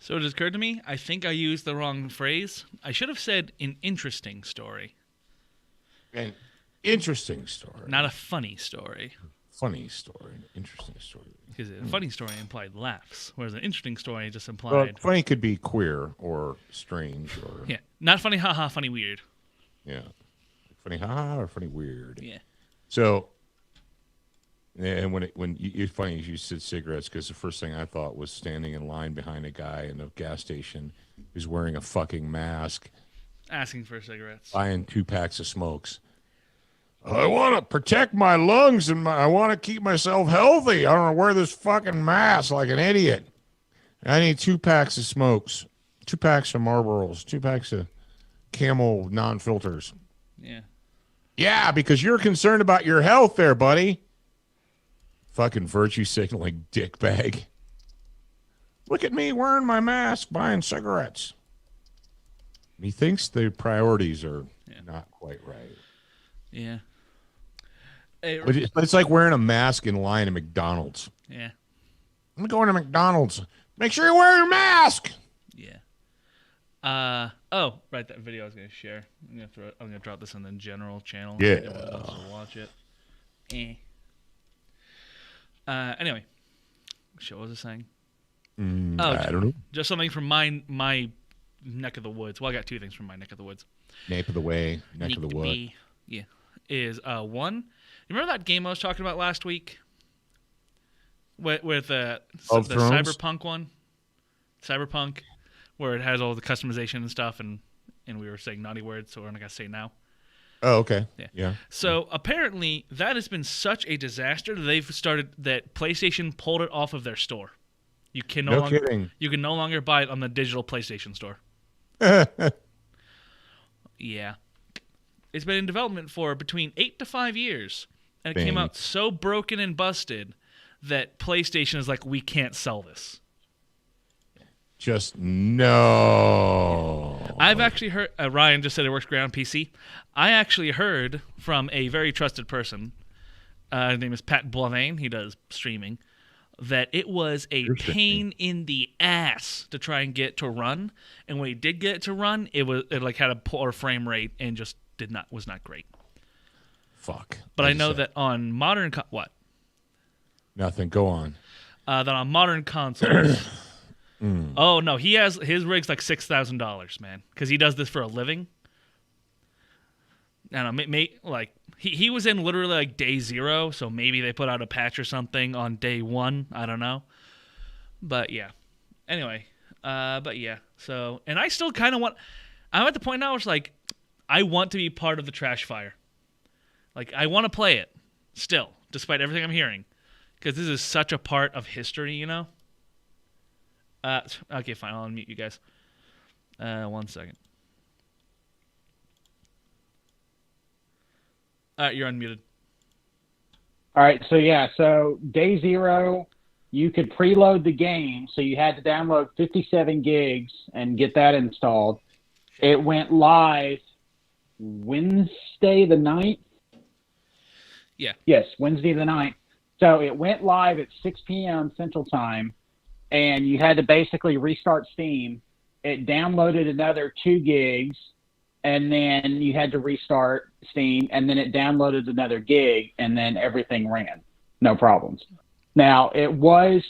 So it just occurred to me, I think I used the wrong phrase. I should have said an interesting story. An interesting story. Not a funny story. Funny story. Interesting story. Because a funny story implied laughs, whereas an interesting story just implied... Well, funny could be queer or strange or... Yeah, not funny, haha, funny, weird. Yeah. Funny, haha, or funny, weird. Yeah. So, and when it's funny you said cigarettes, because the first thing I thought was standing in line behind a guy in a gas station who's wearing a fucking mask, asking for cigarettes, buying 2 packs of smokes. I want to protect my lungs and I want to keep myself healthy. I don't want to wear this fucking mask like an idiot. I need 2 packs of smokes, 2 packs of Marlboros, 2 packs of Camel non-filters. Yeah. Yeah, because you're concerned about your health there, buddy. Fucking virtue signaling dickbag. Look at me wearing my mask, buying cigarettes. He thinks the priorities are not quite right. Yeah. It's like wearing a mask in line at McDonald's. Yeah. I'm going to McDonald's. Make sure you wear your mask. Yeah. Oh, right. That video I was going to share. I'm going to drop this in the general channel. Yeah. So everyone else will watch it. Anyway. Shit, what was I saying? I don't know. Just something from my neck of the woods. Well, I got 2 things from my neck of the woods. Nape of the way, neck of the wood. Yeah. Is one. You remember that game I was talking about last week? With the Cyberpunk one? Cyberpunk, where it has all the customization and stuff, and we were saying naughty words, so we're not going to say now. Oh, okay. Yeah. So apparently that has been such a disaster that PlayStation pulled it off of their store. You can no longer kidding. You can no longer buy it on the digital PlayStation store. Yeah. It's been in development for between 8 to 5 years, and it came out so broken and busted that PlayStation is like, we can't sell this. Just no. I've actually heard, Ryan just said it works great on PC. I actually heard from a very trusted person, his name is Pat Blavane, he does streaming, that it was a pain in the ass to try and get to run, and when he did get it to run, it had a poor frame rate and just was not great. Fuck. But I know that on modern what? Nothing. Go on. That on modern consoles. Oh no, his rig's like $6,000, man, because he does this for a living. I don't know, like he was in literally like day 0, so maybe they put out a patch or something on day 1. I don't know, but yeah. Anyway, but yeah. So, and I still kind of want. I'm at the point now where it's like, I want to be part of the trash fire. Like, I want to play it still, despite everything I'm hearing, because this is such a part of history, you know. Okay, fine. I'll unmute you guys. 1 second. You're unmuted. All right, so day 0, you could preload the game, so you had to download 57 gigs and get that installed. It went live Wednesday the 9th? Yeah. Yes, Wednesday the 9th. So it went live at 6 p.m. Central Time, and you had to basically restart Steam. It downloaded another 2 gigs, and then you had to restart Steam, and then it downloaded another gig, and then everything ran. No problems. Now, it was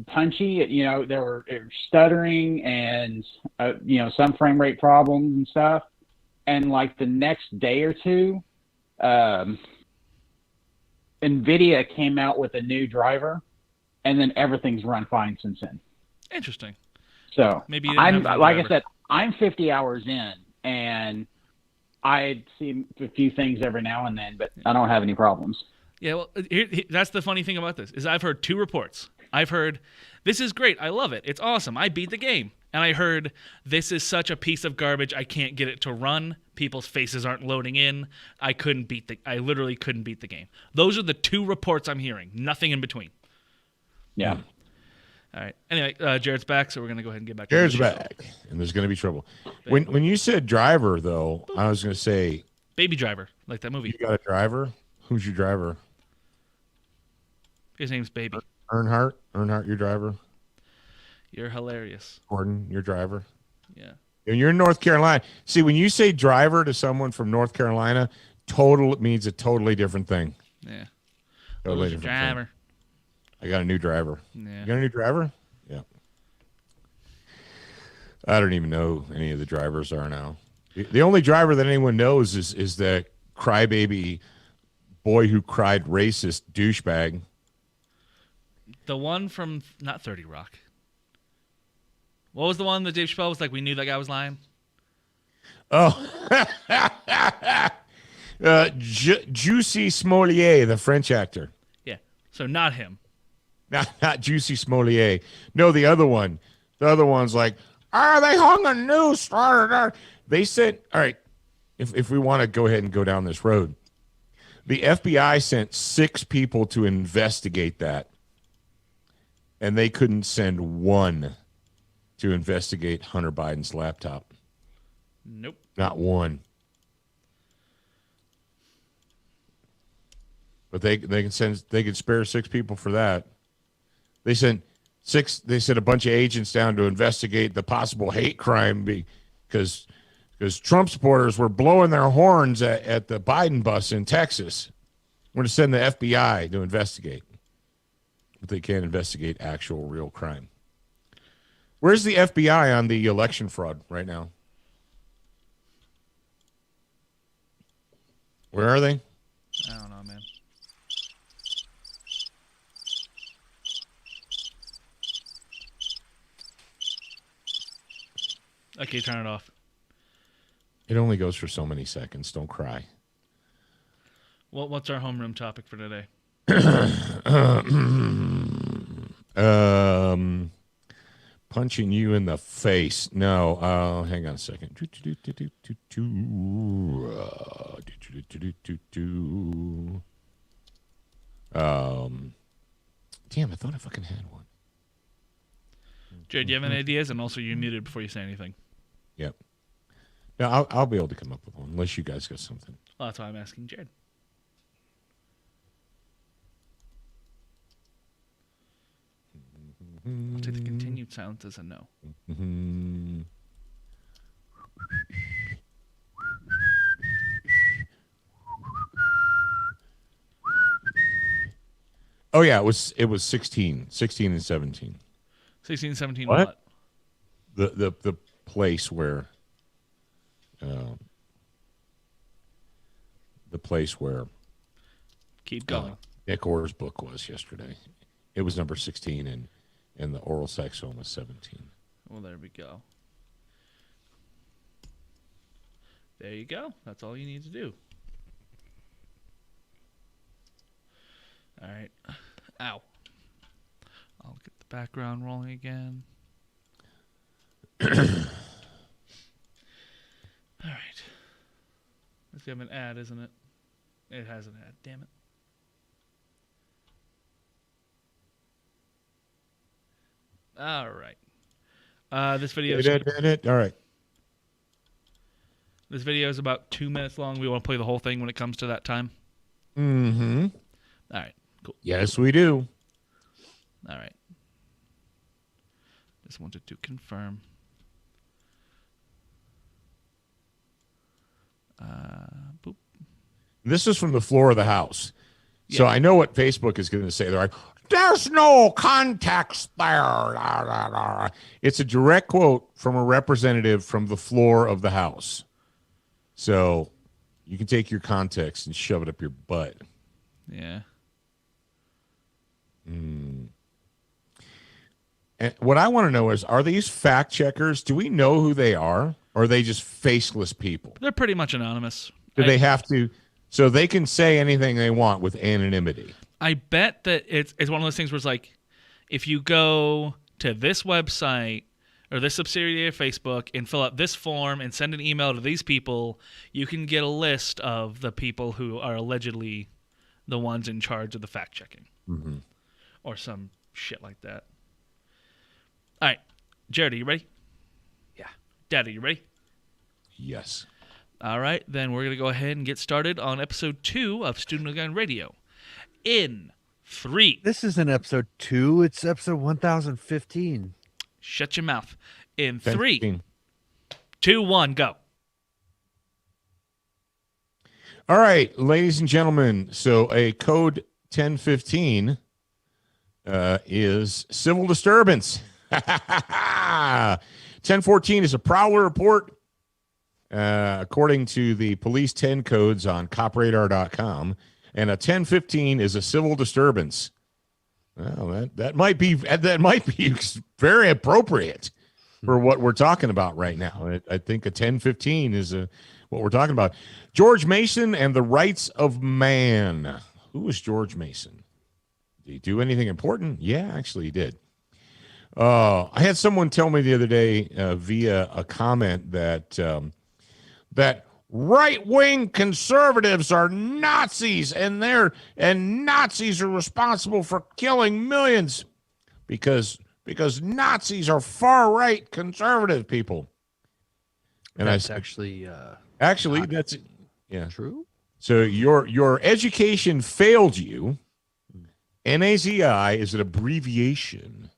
punchy. There were stuttering and, some frame rate problems and stuff. And like the next day or two, NVIDIA came out with a new driver, and then everything's run fine since then. Interesting. So maybe I said, I'm 50 hours in, and I see a few things every now and then, but I don't have any problems. Yeah, well, that's the funny thing about this is I've heard 2 reports. I've heard, this is great, I love it, it's awesome, I beat the game. And I heard, this is such a piece of garbage, I can't get it to run, people's faces aren't loading in, I literally couldn't beat the game. Those are the 2 reports I'm hearing, nothing in between. Yeah. All right. Anyway, Jared's back, so we're going to go ahead and get back to Jared's back, and there's going to be trouble. When you said driver, though, I was going to say... Baby Driver, like that movie. You got a driver? Who's your driver? His name's Baby. Earnhardt, your driver? You're hilarious. Gordon, your driver. Yeah. And you're in North Carolina. See, when you say driver to someone from North Carolina, total means a totally different thing. Yeah. Totally Who's different your driver? thing. I got a new driver. Yeah. You got a new driver? Yeah. I don't even know any of the drivers are now. The only driver that anyone knows is the crybaby boy who cried racist douchebag. The one from not 30 Rock. What was the one that Dave Chappelle was like, we knew that guy was lying? Oh. Juicy Smollier, the French actor. Yeah. So not him. Not Juicy Smollier. No, the other one. The other one's like, they hung a noose. They said, all right, if we want to go ahead and go down this road, the FBI sent 6 people to investigate that, and they couldn't send one to investigate Hunter Biden's laptop. Nope. Not one. But they could spare 6 people for that. They sent a bunch of agents down to investigate the possible hate crime because Trump supporters were blowing their horns at the Biden bus in Texas. We're going to send the FBI to investigate. But they can't investigate actual real crime. Where's the FBI on the election fraud right now? Where are they? I don't know, man. Okay, turn it off. It only goes for so many seconds. Don't cry. Well, what's our homeroom topic for today? Punching you in the face. No, hang on a second. Damn, I thought I fucking had one. Jared, do you have any ideas? And also, you're muted before you say anything. Yep. Yeah, I'll be able to come up with one, unless you guys got something. Well, that's why I'm asking Jared. I'll take the continued silence as a no. Oh yeah, it was 16 and 17. 16, 17, what? The place where keep going. Nick Orr's book was yesterday. It was number 16 and the oral sex one was 17. Well, there we go. There you go. That's all you need to do. All right. Ow. I'll get the background rolling again. All right. Let's have an ad, isn't it? It has an ad. Damn it. All right. This video is all right. This video is about 2 minutes long. We want to play the whole thing when it comes to that time. Mm-hmm. All right. Cool. Yes, we do. All right. Just wanted to confirm. Boop. This is from the floor of the House. So I know what Facebook is going to say. They're like, there's no context there. It's a direct quote from a representative from the floor of the House. So you can take your context and shove it up your butt. Yeah. And what I want to know is, are these fact checkers? Do we know who they are? Or are they just faceless people? They're pretty much anonymous. Do they have to? So they can say anything they want with anonymity. I bet that it's one of those things where it's like, if you go to this website or this subsidiary of Facebook and fill out this form and send an email to these people, you can get a list of the people who are allegedly the ones in charge of the fact checking. Mm-hmm. Or some shit like that. All right. Jared, are you ready? Yeah. Dad, are you ready? Yes. All right. Then we're going to go ahead and get started on episode 2 of Student Gun Radio. In 3. This isn't episode 2. It's episode 1015. Shut your mouth. In 10, 3, 15. 2, 1, go. All right, ladies and gentlemen. So a code 1015 is civil disturbance. 1014 is a prowler report. According to the police 10 codes on copradar.com. And a 1015 is a civil disturbance. Well, that might be very appropriate for what we're talking about right now. I think a 1015 is what we're talking about. George Mason and the rights of man. Who was George Mason? Did he do anything important? Yeah, actually he did. I had someone tell me the other day via a comment that right-wing conservatives are Nazis, and Nazis are responsible for killing millions because Nazis are far-right conservative people. And that's that's true. So your education failed you. NAZI is an abbreviation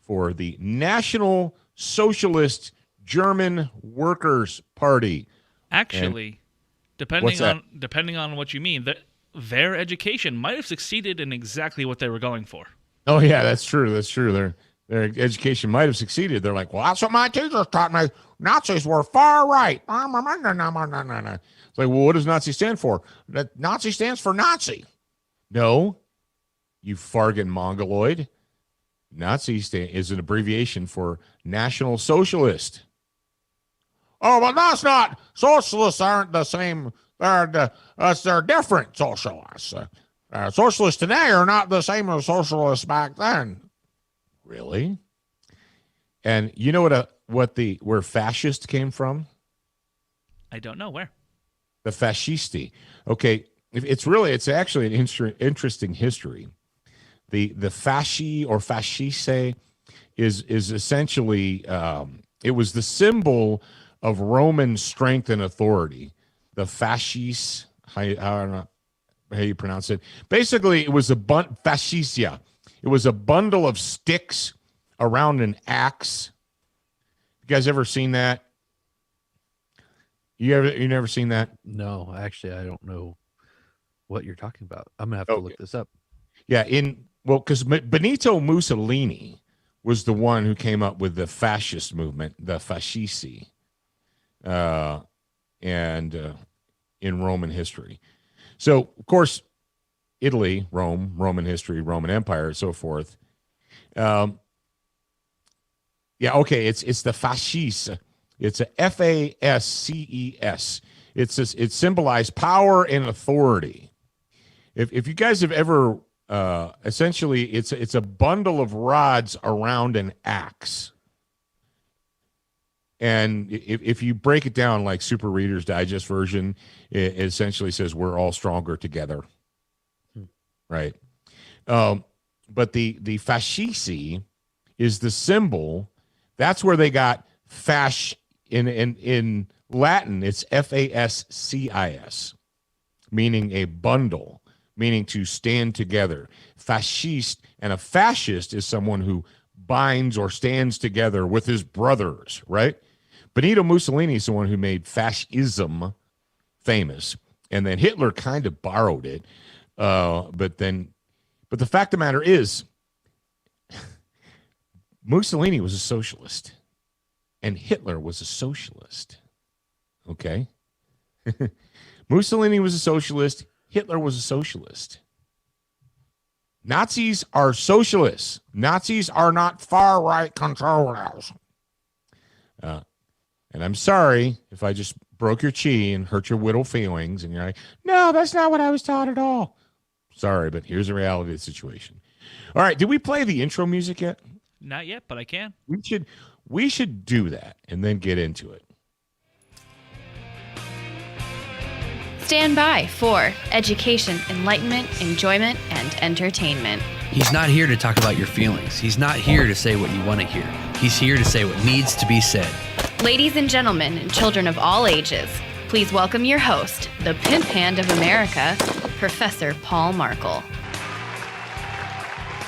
for the National Socialist German Workers' Party. Actually, depending on what you mean, their education might have succeeded in exactly what they were going for. Oh yeah, that's true. Their education might have succeeded. They're like, well, that's what my teachers taught me. Nazis were far right. It's like, well, what does Nazi stand for? Nazi stands for Nazi. No, you fargan mongoloid. Nazi is an abbreviation for National Socialist. Oh, but that's not. Socialists aren't the same. They're different socialists. Socialists today are not the same as socialists back then. Really? And you know where fascist came from? I don't know where. The fascisti. Okay, it's actually an interesting history. The fasci or fasciste is essentially it was the symbol of Roman strength and authority. The fascis, I don't know how you pronounce it. Basically, it was fascitia. It was a bundle of sticks around an axe. You guys ever seen that? You never seen that? No, actually, I don't know what you're talking about. I'm gonna have to look this up. Yeah, because Benito Mussolini was the one who came up with the fascist movement, the fascisti, and in Roman history. So, of course, Italy, Rome, Roman history, Roman Empire, so forth. It's the fascis. It's a FASCES. It symbolized power and authority. If you guys have ever, essentially, it's a bundle of rods around an axe. And if you break it down like Super Reader's Digest version, it essentially says we're all stronger together. Right. But the fascisti is the symbol. That's where they got fasc in Latin. It's FASCIS, meaning a bundle, meaning to stand together. Fascist and a fascist is someone who binds or stands together with his brothers, right? Benito Mussolini is the one who made fascism famous, and then Hitler kind of borrowed it. But the fact of the matter is, Mussolini was a socialist, and Hitler was a socialist. Okay? Mussolini was a socialist. Hitler was a socialist. Nazis are socialists. Nazis are not far-right conservatives. And I'm sorry if I just broke your chi and hurt your whittle feelings, and you're like, no, that's not what I was taught at all. Sorry, but here's the reality of the situation. All right, did we play the intro music yet? Not yet, but I can. We should do that and then get into it. Stand by for education, enlightenment, enjoyment, and entertainment. He's not here to talk about your feelings. He's not here to say what you want to hear. He's here to say what needs to be said. Ladies and gentlemen, and children of all ages, please welcome your host, the pimp hand of America, Professor Paul Markle.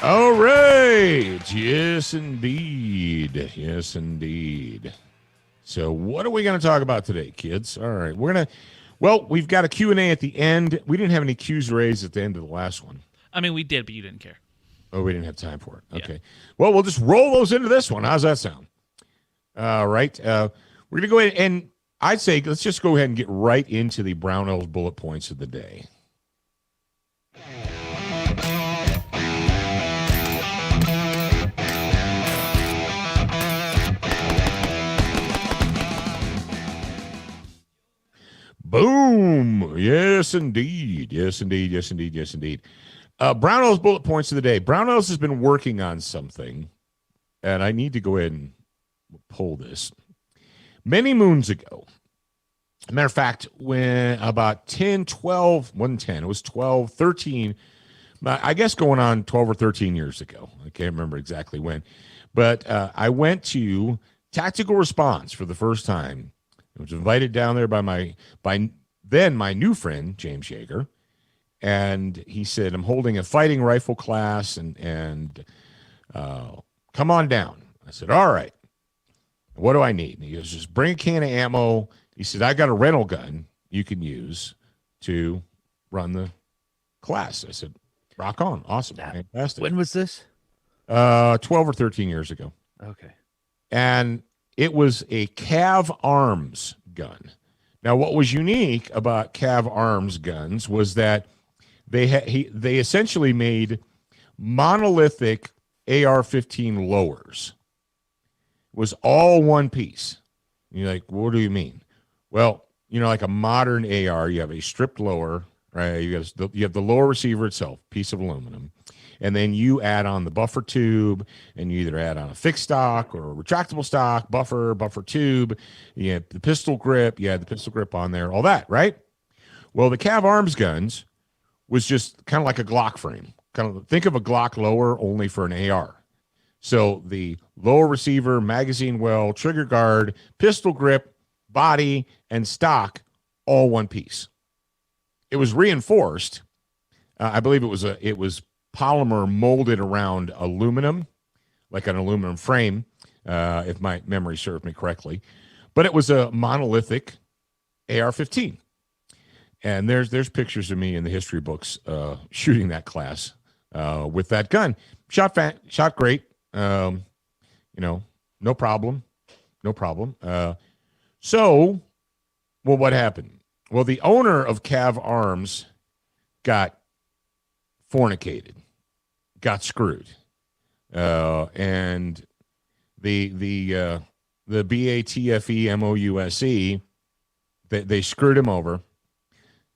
All right. Yes, indeed. Yes, indeed. So what are we going to talk about today, kids? All right. We've got a Q&A at the end. We didn't have any Q's raised at the end of the last one. I mean, we did, but you didn't care. Oh, we didn't have time for it. Okay. Yeah. Well, we'll just roll those into this one. How's that sound? All right. We're going to go ahead and I'd say let's just go ahead and get right into the Brownell's bullet points of the day. Boom. Yes, indeed. Yes, indeed. Yes, indeed. Yes, indeed. Brownell's bullet points of the day. Brownell's has been working on something, and I need to go ahead and pull this. Many moons ago, matter of fact, when about 10, 12, 110, it was 12, 13, I guess going on 12 or 13 years ago. I can't remember exactly when. But I went to Tactical Response for the first time. I was invited down there by my new friend, James Yeager. And he said, I'm holding a fighting rifle class and come on down. I said, all right. What do I need? And he goes, just bring a can of ammo. He said, I got a rental gun you can use to run the class. I said, rock on. Awesome. Fantastic. When was this? 12 or 13 years ago. Okay. And it was a Cav Arms gun. Now, what was unique about Cav Arms guns was that they essentially made monolithic AR-15 lowers. It was all one piece. And you're like, what do you mean? Well, like a modern AR, you have a stripped lower, right? You have the lower receiver itself, piece of aluminum. And then you add on the buffer tube, and you either add on a fixed stock or a retractable stock, buffer tube. You have the pistol grip. You had the pistol grip on there, all that, right? Well, the Cav Arms guns was just kind of like a Glock frame. Kind of think of a Glock lower only for an AR. So the lower receiver, magazine well, trigger guard, pistol grip, body, and stock, all one piece. It was reinforced. I believe it was polymer molded around aluminum, like an aluminum frame, if my memory serves me correctly. But it was a monolithic AR-15. And there's pictures of me in the history books shooting that class with that gun. Shot great. No problem. No problem. So what happened? Well, the owner of Cav Arms got fornicated, got screwed, and the BATFE MOUSE, they screwed him over,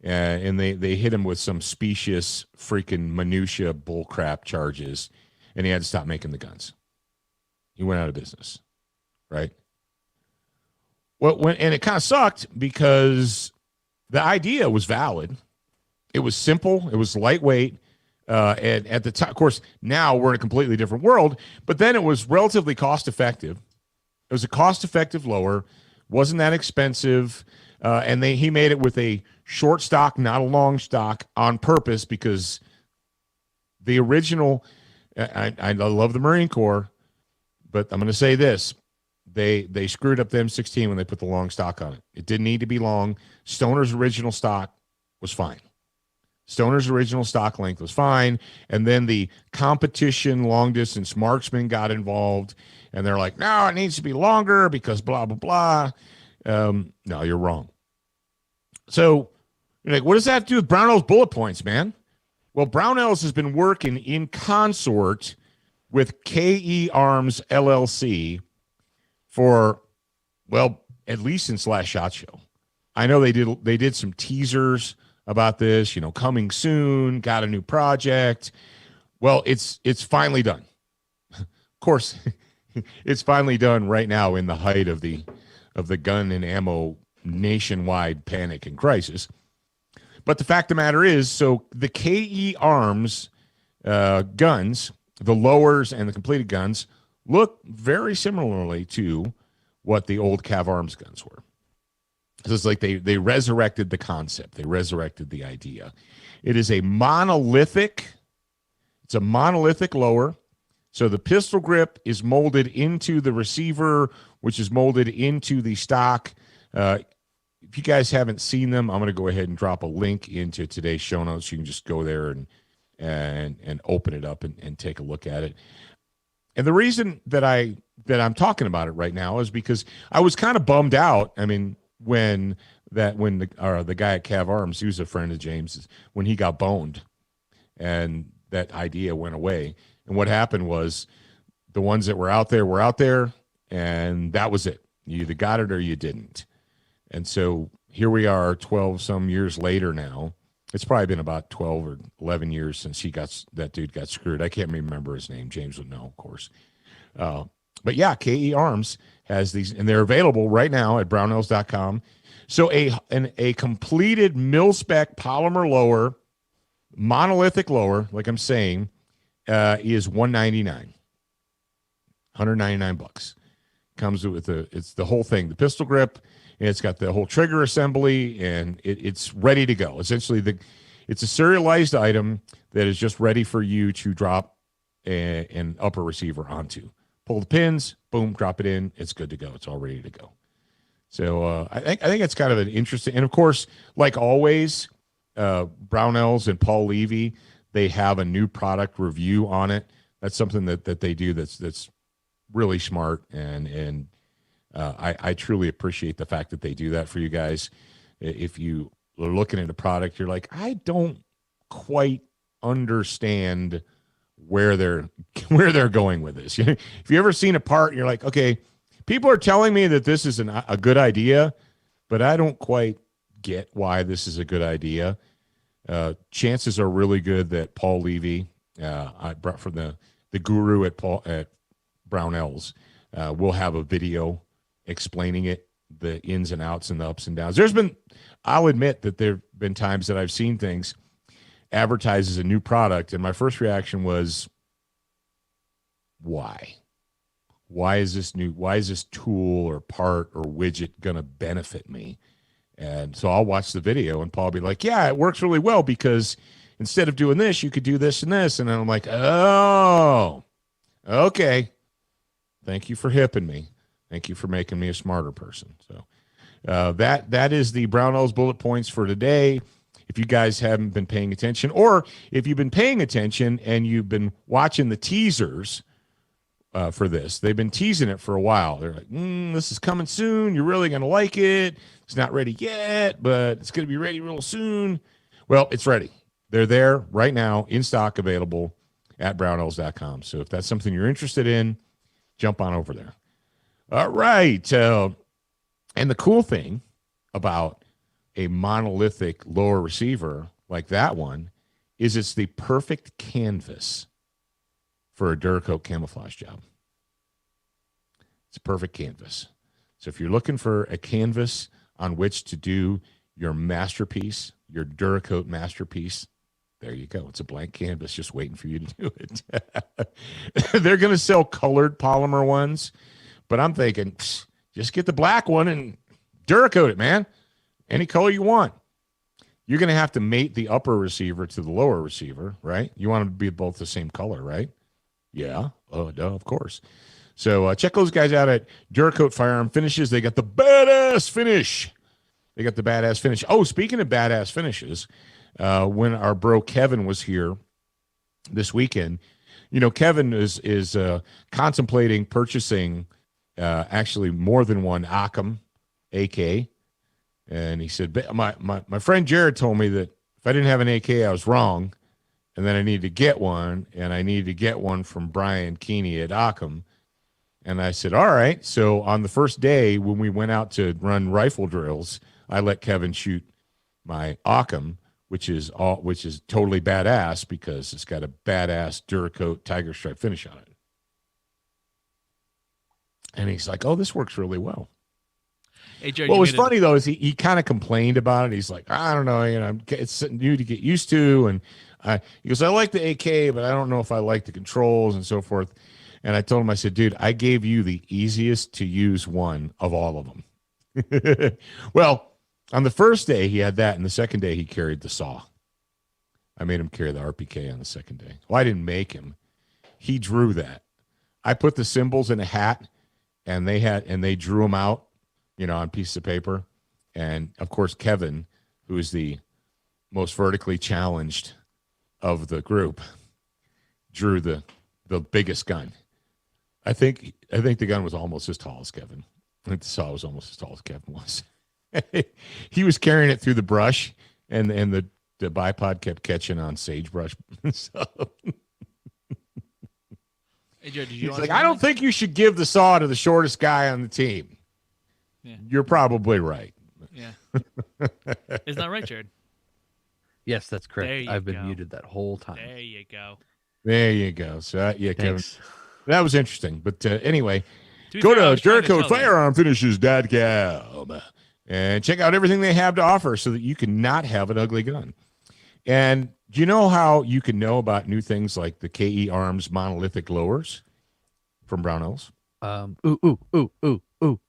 and they hit him with some specious freaking minutia bullcrap charges, and he had to stop making the guns. He went out of business, right? And it kind of sucked because the idea was valid. It was simple. It was lightweight. And at the time, of course, now we're in a completely different world, but then it was relatively cost effective. It was a cost effective lower, wasn't that expensive. And he made it with a short stock, not a long stock, on purpose, because the original, I love the Marine Corps, but I'm going to say this. They screwed up the M16 when they put the long stock on it. It didn't need to be long. Stoner's original stock was fine. Stoner's original stock length was fine. And then the competition long-distance marksman got involved, and they're like, no, it needs to be longer because blah, blah, blah. No, you're wrong. So you're like, what does that have to do with Brownell's bullet points, man? Well, Brownell's has been working in consort with KE Arms LLC for, at least since last SHOT Show. I know they did some teasers about this, coming soon, got a new project. Well, it's finally done. Of course, it's finally done right now in the height of the gun and ammo nationwide panic and crisis. But the fact of the matter is, so the KE Arms guns, the lowers and the completed guns, look very similarly to what the old Cav Arms guns were. So it's like they resurrected the concept. They resurrected the idea. It is a monolithic It's a monolithic lower. So the pistol grip is molded into the receiver, which is molded into the stock. If you guys haven't seen them, I'm going to go ahead and drop a link into today's show notes. You can just go there and open it up and take a look at it. And the reason that I'm talking about it right now is because I was kind of bummed out. I mean, when the guy at Cav Arms, he was a friend of James, when he got boned, and that idea went away. And what happened was the ones that were out there, and that was it. You either got it or you didn't. And so here we are 12 some years later now. It's probably been about 12 or 11 years since that dude got screwed. I can't remember his name. James would know, of course. But yeah, KE Arms has these, and they're available right now at brownells.com. So a completed mil-spec polymer lower, monolithic lower, like I'm saying, is $199. $199. Comes with it's the whole thing, the pistol grip, and it's got the whole trigger assembly, and it's ready to go. Essentially, it's a serialized item that is just ready for you to drop an upper receiver onto. Pull the pins, boom, drop it in. It's good to go. It's all ready to go. So I think it's kind of an interesting, and of course, like always, Brownells and Paul Levy, they have a new product review on it. That's something that they do that's really smart, and I truly appreciate the fact that they do that for you guys. If you are looking at a product, you're like, I don't quite understand where they're going with this. If you ever seen a part and you're like, okay, people are telling me that this is a good idea, but I don't quite get why this is a good idea. Chances are really good that Paul Levy, I brought from the guru at Brownells, will have a video explaining it, the ins and outs and the ups and downs. I'll admit that there have been times that I've seen things advertised as a new product, and my first reaction was, why? Why is this tool or part or widget going to benefit me? And so I'll watch the video, and Paul will be like, yeah, it works really well because instead of doing this, you could do this and this. And then I'm like, oh, okay. Thank you for hipping me. Thank you for making me a smarter person. So that is the Brownells bullet points for today. If you guys haven't been paying attention, or if you've been paying attention and you've been watching the teasers for this, they've been teasing it for a while. They're like, this is coming soon. You're really going to like it. It's not ready yet, but it's going to be ready real soon. Well, it's ready. They're there right now, in stock, available at brownells.com. So if that's something you're interested in, jump on over there. All right. And the cool thing about a monolithic lower receiver like that one is it's the perfect canvas for a Duracoat camouflage job. It's a perfect canvas. So if you're looking for a canvas on which to do your masterpiece, your Duracoat masterpiece, there you go. It's a blank canvas just waiting for you to do it. They're going to sell colored polymer ones, but I'm thinking, just get the black one and Duracoat it, man. Any color you want. You're going to have to mate the upper receiver to the lower receiver, right? You want them to be both the same color, right? Yeah. Oh, duh, of course. So check those guys out at Duracoat Firearm Finishes. They got the badass finish. Oh, speaking of badass finishes, when our bro Kevin was here this weekend, Kevin is contemplating purchasing actually more than one Occam AK. And he said, my friend Jared told me that if I didn't have an AK, I was wrong. And then I needed to get one, and I needed to get one from Brian Keeney at Occam. And I said, all right. So on the first day when we went out to run rifle drills, I let Kevin shoot my Occam, which is totally badass because it's got a badass Duracoat tiger stripe finish on it. And he's like, oh, this works really well. Hey, Jared, what was funny, though, is he kind of complained about it. He's like, I don't know, it's new to get used to. And he goes, I like the AK, but I don't know if I like the controls and so forth. And I told him, I said, dude, I gave you the easiest to use one of all of them. Well, on the first day, he had that. And the second day, he carried the saw. I made him carry the RPK on the second day. Well, I didn't make him. He drew that. I put the symbols in a hat, and they drew them out, on pieces of paper. And of course, Kevin, who is the most vertically challenged of the group, drew the biggest gun. I think the gun was almost as tall as Kevin. I think the saw was almost as tall as Kevin was. He was carrying it through the brush, and the bipod kept catching on sagebrush. So Hey, Jared, did he's you want like, to I don't think you should give the saw to the shortest guy on the team. Yeah. You're probably right. Yeah. Isn't that right, Jared? Yes, that's There correct. you I've been go. muted that whole time. There you go. There you go. So yeah, Kevin, Thanks. that was interesting. But anyway, To be go fair, I to was trying Jericho tell them. Firearm Finishes.com and check out everything they have to offer so that you can not have an ugly gun. And do you know how you can know about new things like the KE Arms monolithic lowers from Brownells?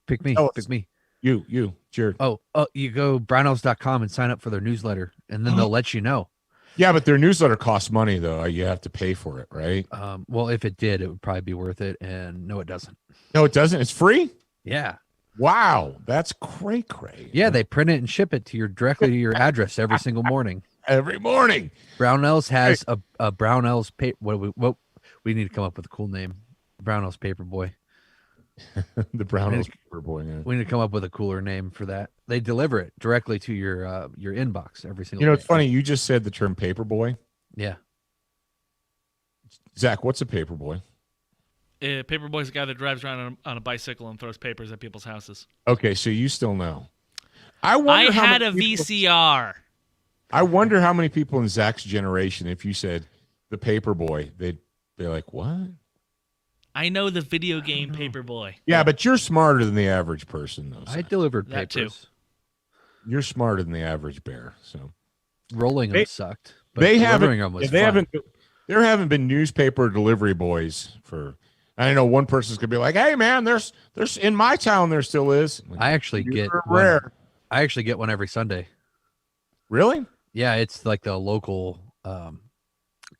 Pick me. Tell us. Pick me. You, Jared. Oh, you go brownells.com and sign up for their newsletter, and then they'll let you know. Yeah, but their newsletter costs money, though. You have to pay for it, right? Well, if it did, it would probably be worth it. And no, it doesn't. No, it doesn't. It's free? Yeah. Wow. That's cray. Yeah, they print it and ship it to directly to your address every single morning. Every morning. Brownells has a Brownells paper. What we need to come up with a cool name. Brownells Paperboy. The Brownells Paper Boy. Yeah. We need to come up with a cooler name for that. They deliver it directly to your inbox every single day. It's funny. You just said the term paperboy. Yeah. Zach, what's a paperboy? Paperboy's the guy that drives around on a bicycle and throws papers at people's houses. Okay, so you still know. I had a VCR. I wonder how many people in Zach's generation, if you said the paperboy, they'd be like, what? I know the video game Paperboy. Yeah, but you're smarter than the average person, though. I Zach. delivered That too. papers. You're smarter than the average bear. So Rolling them sucked. But they delivering haven't. them was They fun. haven't. There haven't been newspaper delivery boys for. I know one person's gonna be like, "Hey, man, there's in my town there still is." I actually get one. rare. I actually get one every Sunday. Really? Yeah, it's like the local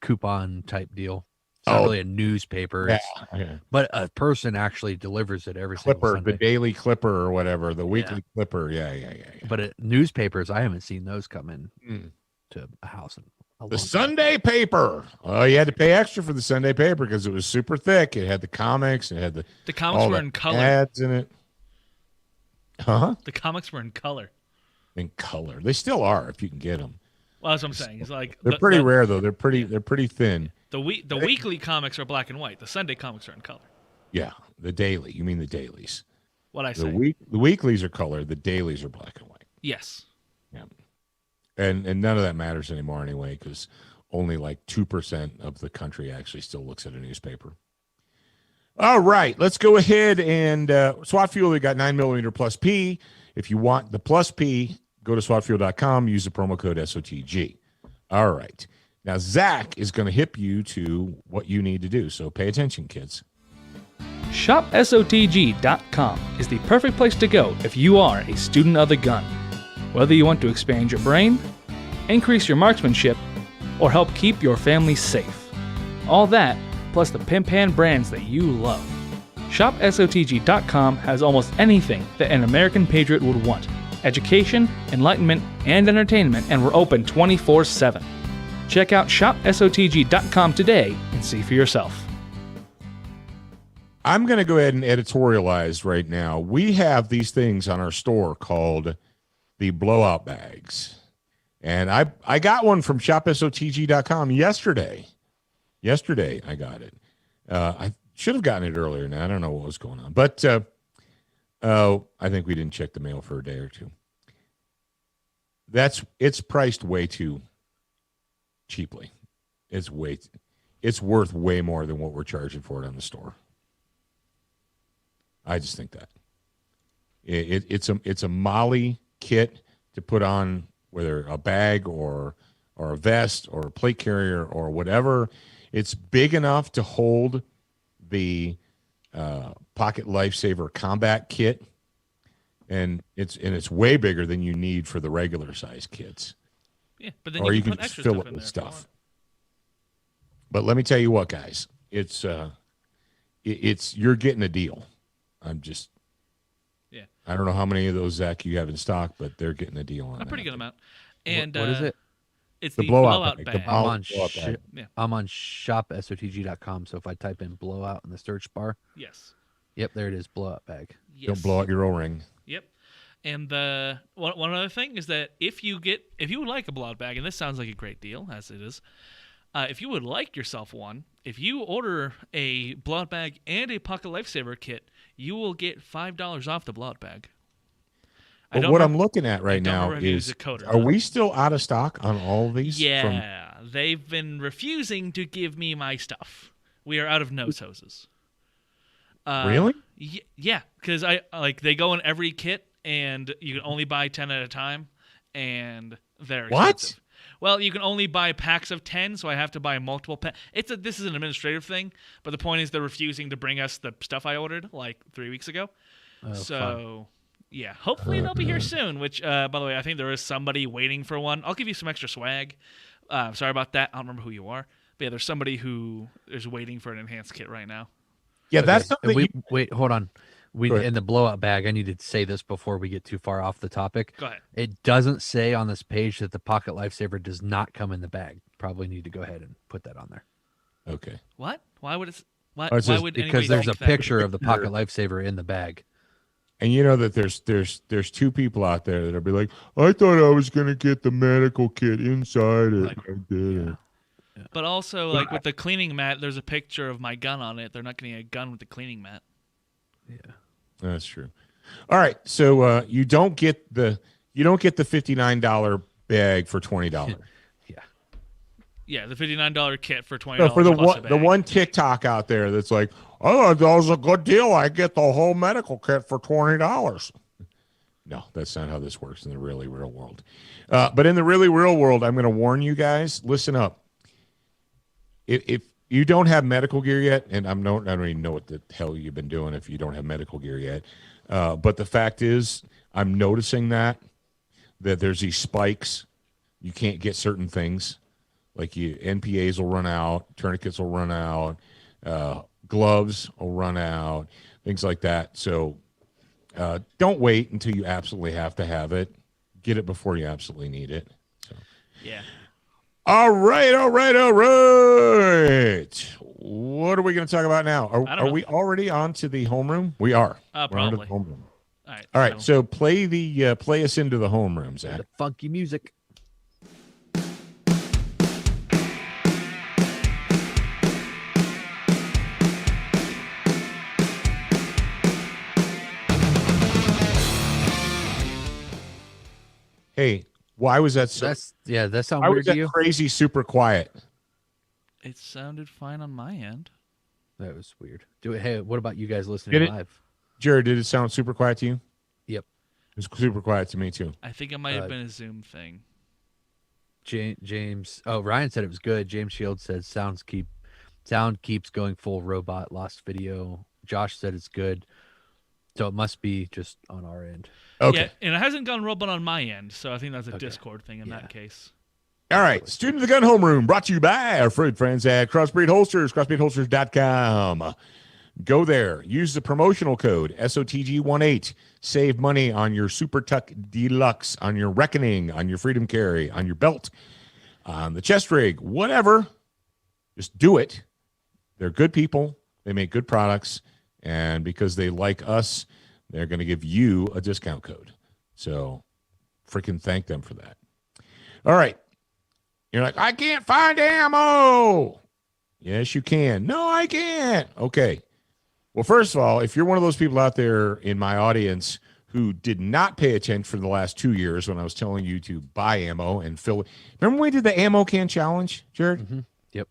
coupon type deal. It's not really a newspaper. Yeah. But a person actually delivers it every single Clipper, Sunday. the Daily Clipper or whatever, the Weekly Clipper. Yeah. But newspapers, I haven't seen those come in Mm. to a house in a long The time. Sunday paper. Oh, you had to pay extra for the Sunday paper because it was super thick. It had the comics. It had The comics all were the in color. ads in it. Huh? The comics were in color. In color. They still are if you can get them. Well, that's what I'm saying. It's like They're pretty rare though. They're pretty thin. The weekly comics are black and white. The Sunday comics are in color. Yeah, the daily. You mean the dailies? What I The say? the weeklies are color. The dailies are black and white. Yes. Yeah, and none of that matters anymore anyway because only like 2% of the country actually still looks at a newspaper. All right, let's go ahead and SWAT Fuel. They got 9mm plus P. If you want the plus P, go to SWATfuel.com. Use the promo code SOTG. All right. Now, Zach is going to hip you to what you need to do. So pay attention, kids. ShopSOTG.com is the perfect place to go if you are a student of the gun. Whether you want to expand your brain, increase your marksmanship, or help keep your family safe. All that, plus the pimp hand brands that you love. ShopSOTG.com has almost anything that an American patriot would want. Education, enlightenment, and entertainment, and we're open 24/7. Check out ShopSOTG.com today and see for yourself. I'm going to go ahead and editorialize right now. We have these things on our store called the blowout bags. And I got one from ShopSOTG.com yesterday. Yesterday I got it. I should have gotten it earlier. Now I don't know what was going on. But I think we didn't check the mail for a day or two. It's priced way too cheaply. It's worth way more than what we're charging for it on the store. I just think that it's a Molly kit to put on, whether a bag or a vest or a plate carrier or whatever. It's big enough to hold the Pocket Lifesaver Combat Kit, and it's way bigger than you need for the regular size kits. Yeah, but then or you you can can put just extra fill stuff it in with there if you stuff. want. But let me tell you what, guys, it's you're getting a deal. Yeah. I don't know how many of those, Zach, you have in stock, but they're getting a deal on A pretty that. good amount. And what is it? It's The the blowout bag. bag. The I'm on blowout bag. Yeah. I'm on shop.sotg.com. So if I type in blowout in the search bar, Yes. yep, there it is, blowout bag. Yes. Don't blow out your O-ring. Yep. And the one other thing is that if you would like a blowout bag, and this sounds like a great deal as it is, if you would like yourself one, if you order a blowout bag and a Pocket Lifesaver kit, you will get $5 off the blowout bag. But what I'm looking at right now is, are we still out of stock on all of these? Yeah, they've been refusing to give me my stuff. We are out of nose hoses. Really? Yeah, because they go in every kit, and you can only buy 10 at a time, and they're expensive. Well, you can only buy packs of 10, so I have to buy multiple packs. This is an administrative thing, but the point is they're refusing to bring us the stuff I ordered like 3 weeks ago. So, yeah, hopefully they'll be here soon, which, by the way, I think there is somebody waiting for one. I'll give you some extra swag. Sorry about that. I don't remember who you are. But yeah, there's somebody who is waiting for an enhanced kit right now. Yeah, that's something. Wait, hold on. In the blowout bag, I need to say this before we get too far off the topic. Go ahead. It doesn't say on this page that the Pocket Lifesaver does not come in the bag. Probably need to go ahead and put that on there. Okay. What? Why would it? Why would because there's a picture of the Pocket Lifesaver in the bag. And you know that there's two people out there that'll be like, I thought I was gonna get the medical kit inside it. I didn't. Yeah. But also, like with the cleaning mat, there's a picture of my gun on it. They're not getting a gun with the cleaning mat. Yeah, that's true. All right, so you don't get the $59 bag for $20. Yeah, the $59 kit for $20. No, for the one TikTok out there that's like, oh, that was a good deal. I get the whole medical kit for $20. No, that's not how this works in the really real world. But in the really real world, I'm going to warn you guys. Listen up. If you don't have medical gear yet, and I don't even know what the hell you've been doing if you don't have medical gear yet. But the fact is, I'm noticing that there's these spikes. You can't get certain things. Like NPAs will run out, tourniquets will run out, gloves will run out, things like that. So don't wait until you absolutely have to have it. Get it before you absolutely need it. So. Yeah. All right. What are we going to talk about now? Are we already on to the homeroom? We are. Probably. We're on to the homeroom. All right. So play us into the homeroom, Zach. The funky music. Hey, why was that so? That sounds why weird was that to you? crazy super quiet? It sounded fine on my end. That was weird. Hey, what about you guys listening live? Jared, did it sound super quiet to you? Yep. It was super quiet to me too. I think it might have been a Zoom thing. James. Oh, Ryan said it was good. James Shields said sound keeps going full robot. Lost video. Josh said it's good. So it must be just on our end. Okay. Yeah, and it hasn't gone robot on my end, so I think that's a Discord thing in that case. All right. Student of the Gun Homeroom brought to you by our friends at Crossbreed Holsters, crossbreedholsters.com. Go there. Use the promotional code SOTG18. Save money on your Super Tuck Deluxe, on your Reckoning, on your Freedom Carry, on your belt, on the chest rig, whatever. Just do it. They're good people. They make good products. And because they like us, they're going to give you a discount code. So freaking thank them for that. All right. You're like, I can't find ammo. Yes, you can. No, I can't. Okay. Well, first of all, if you're one of those people out there in my audience who did not pay attention for the last 2 years when I was telling you to buy ammo and fill it. Remember when we did the ammo can challenge, Jared? Mm-hmm. Yep.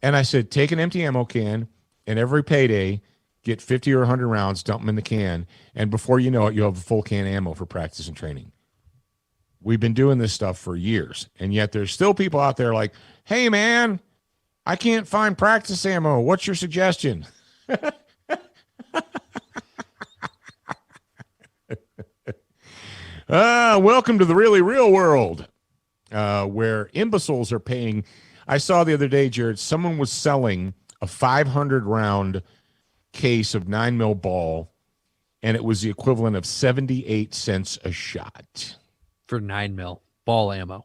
And I said, take an empty ammo can and every payday, get 50 or 100 rounds, dump them in the can, and before you know it, you'll have a full can of ammo for practice and training. We've been doing this stuff for years, and yet there's still people out there like, hey, man, I can't find practice ammo. What's your suggestion? Welcome to the really real world. where imbeciles are paying. I saw the other day, Jared, someone was selling a 500 round case of 9mm ball, and it was the equivalent of 78 cents a shot for 9mm ball ammo.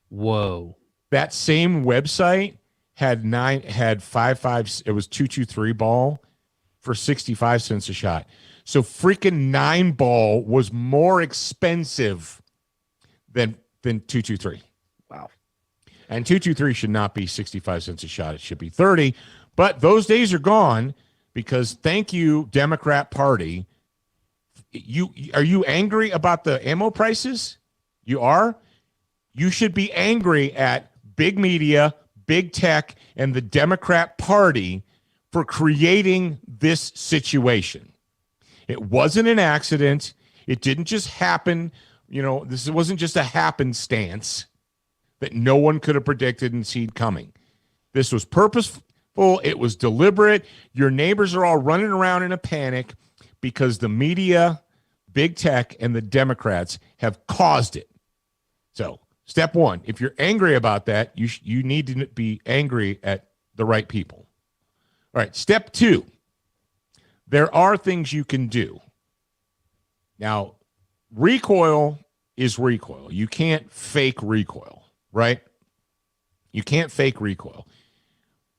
Whoa. That same website had 5.5. It was 223 ball for 65 cents a shot. So freaking 9 ball was more expensive than 223. Wow. And 223 should not be 65 cents a shot. It should be 30. But those days are gone because thank you, Democrat Party. Are you angry about the ammo prices? You are? You should be angry at big media, big tech, and the Democrat Party for creating this situation. It wasn't an accident. It didn't just happen. This wasn't just a happenstance that no one could have predicted and seen coming. This was purposeful. It was deliberate. Your neighbors are all running around in a panic because the media, big tech, and the Democrats have caused it. So, step one, if you're angry about that, you need to be angry at the right people. All right, step two, there are things you can do. Now, recoil is recoil. You can't fake recoil, right? You can't fake recoil.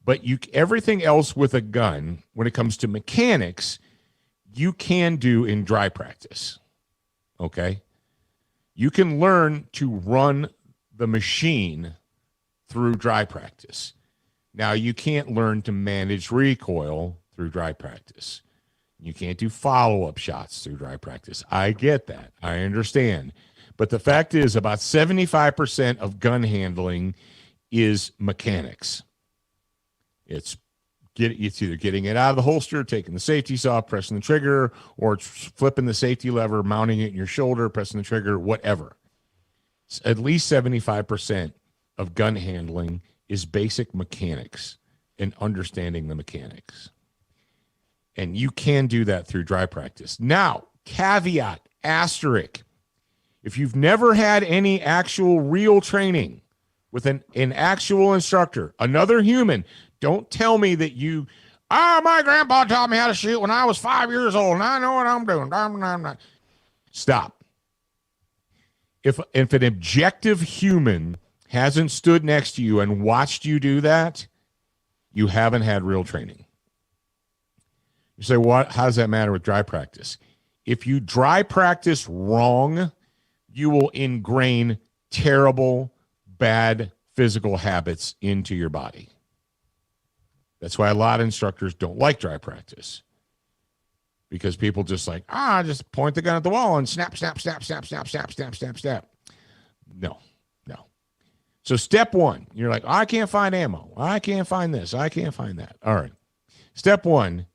But everything else with a gun, when it comes to mechanics, you can do in dry practice, okay? You can learn to run the machine through dry practice. Now, you can't learn to manage recoil through dry practice. You can't do follow-up shots through dry practice. I get that. I understand. But the fact is about 75% of gun handling is mechanics. It's either getting it out of the holster, taking the safeties off, pressing the trigger, or flipping the safety lever, mounting it in your shoulder, pressing the trigger, whatever. At least 75% of gun handling is basic mechanics and understanding the mechanics. And you can do that through dry practice. Now, caveat, asterisk, if you've never had any actual real training with an actual instructor, another human, don't tell me that my grandpa taught me how to shoot when I was 5 years old, and I know what I'm doing. I'm not. Stop. If an objective human hasn't stood next to you and watched you do that, you haven't had real training. You say, how does that matter with dry practice? If you dry practice wrong, you will ingrain terrible, bad physical habits into your body. That's why a lot of instructors don't like dry practice. Because people just just point the gun at the wall and snap, snap, snap, snap, snap, snap, snap, snap, snap. No. So step one, you're like, I can't find ammo. I can't find this. I can't find that. All right. Step one,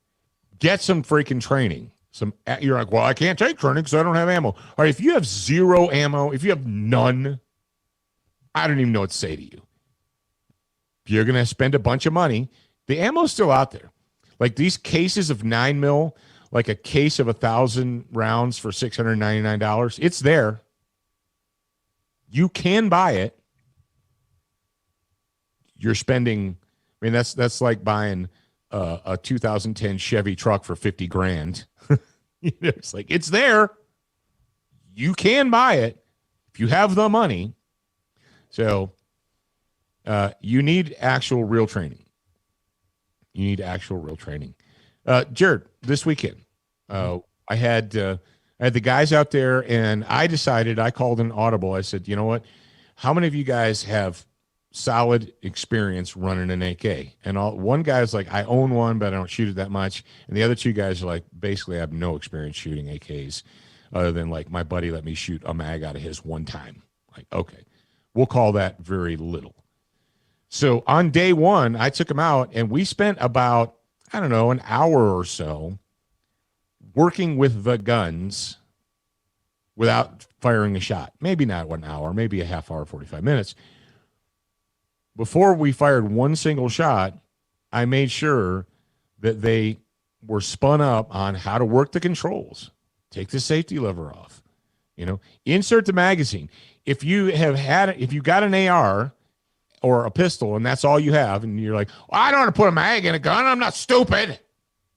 get some freaking training. You're like, well, I can't take training because I don't have ammo. All right, if you have zero ammo, if you have none, I don't even know what to say to you. If you're going to spend a bunch of money, the ammo's still out there. Like these cases of 9mm, like a case of 1,000 rounds for $699, it's there. You can buy it. You're spending, that's like buying a 2010 Chevy truck for $50,000. It's like, it's there. You can buy it if you have the money. So you need actual real training. Jared, this weekend, I had the guys out there, and I called an audible. I said, you know what? How many of you guys have solid experience running an AK? And one guy's like, I own one, but I don't shoot it that much. And the other two guys are like, basically, I have no experience shooting AKs other than like my buddy let me shoot a mag out of his one time. Like, okay, we'll call that very little. So on day one, I took him out and we spent about, an hour or so working with the guns without firing a shot. Maybe not 1 hour, maybe a half hour, 45 minutes. Before we fired one single shot, I made sure that they were spun up on how to work the controls, take the safety lever off, insert the magazine. If you got an AR or a pistol and that's all you have, and you're like, well, I don't want to put a mag in a gun. I'm not stupid.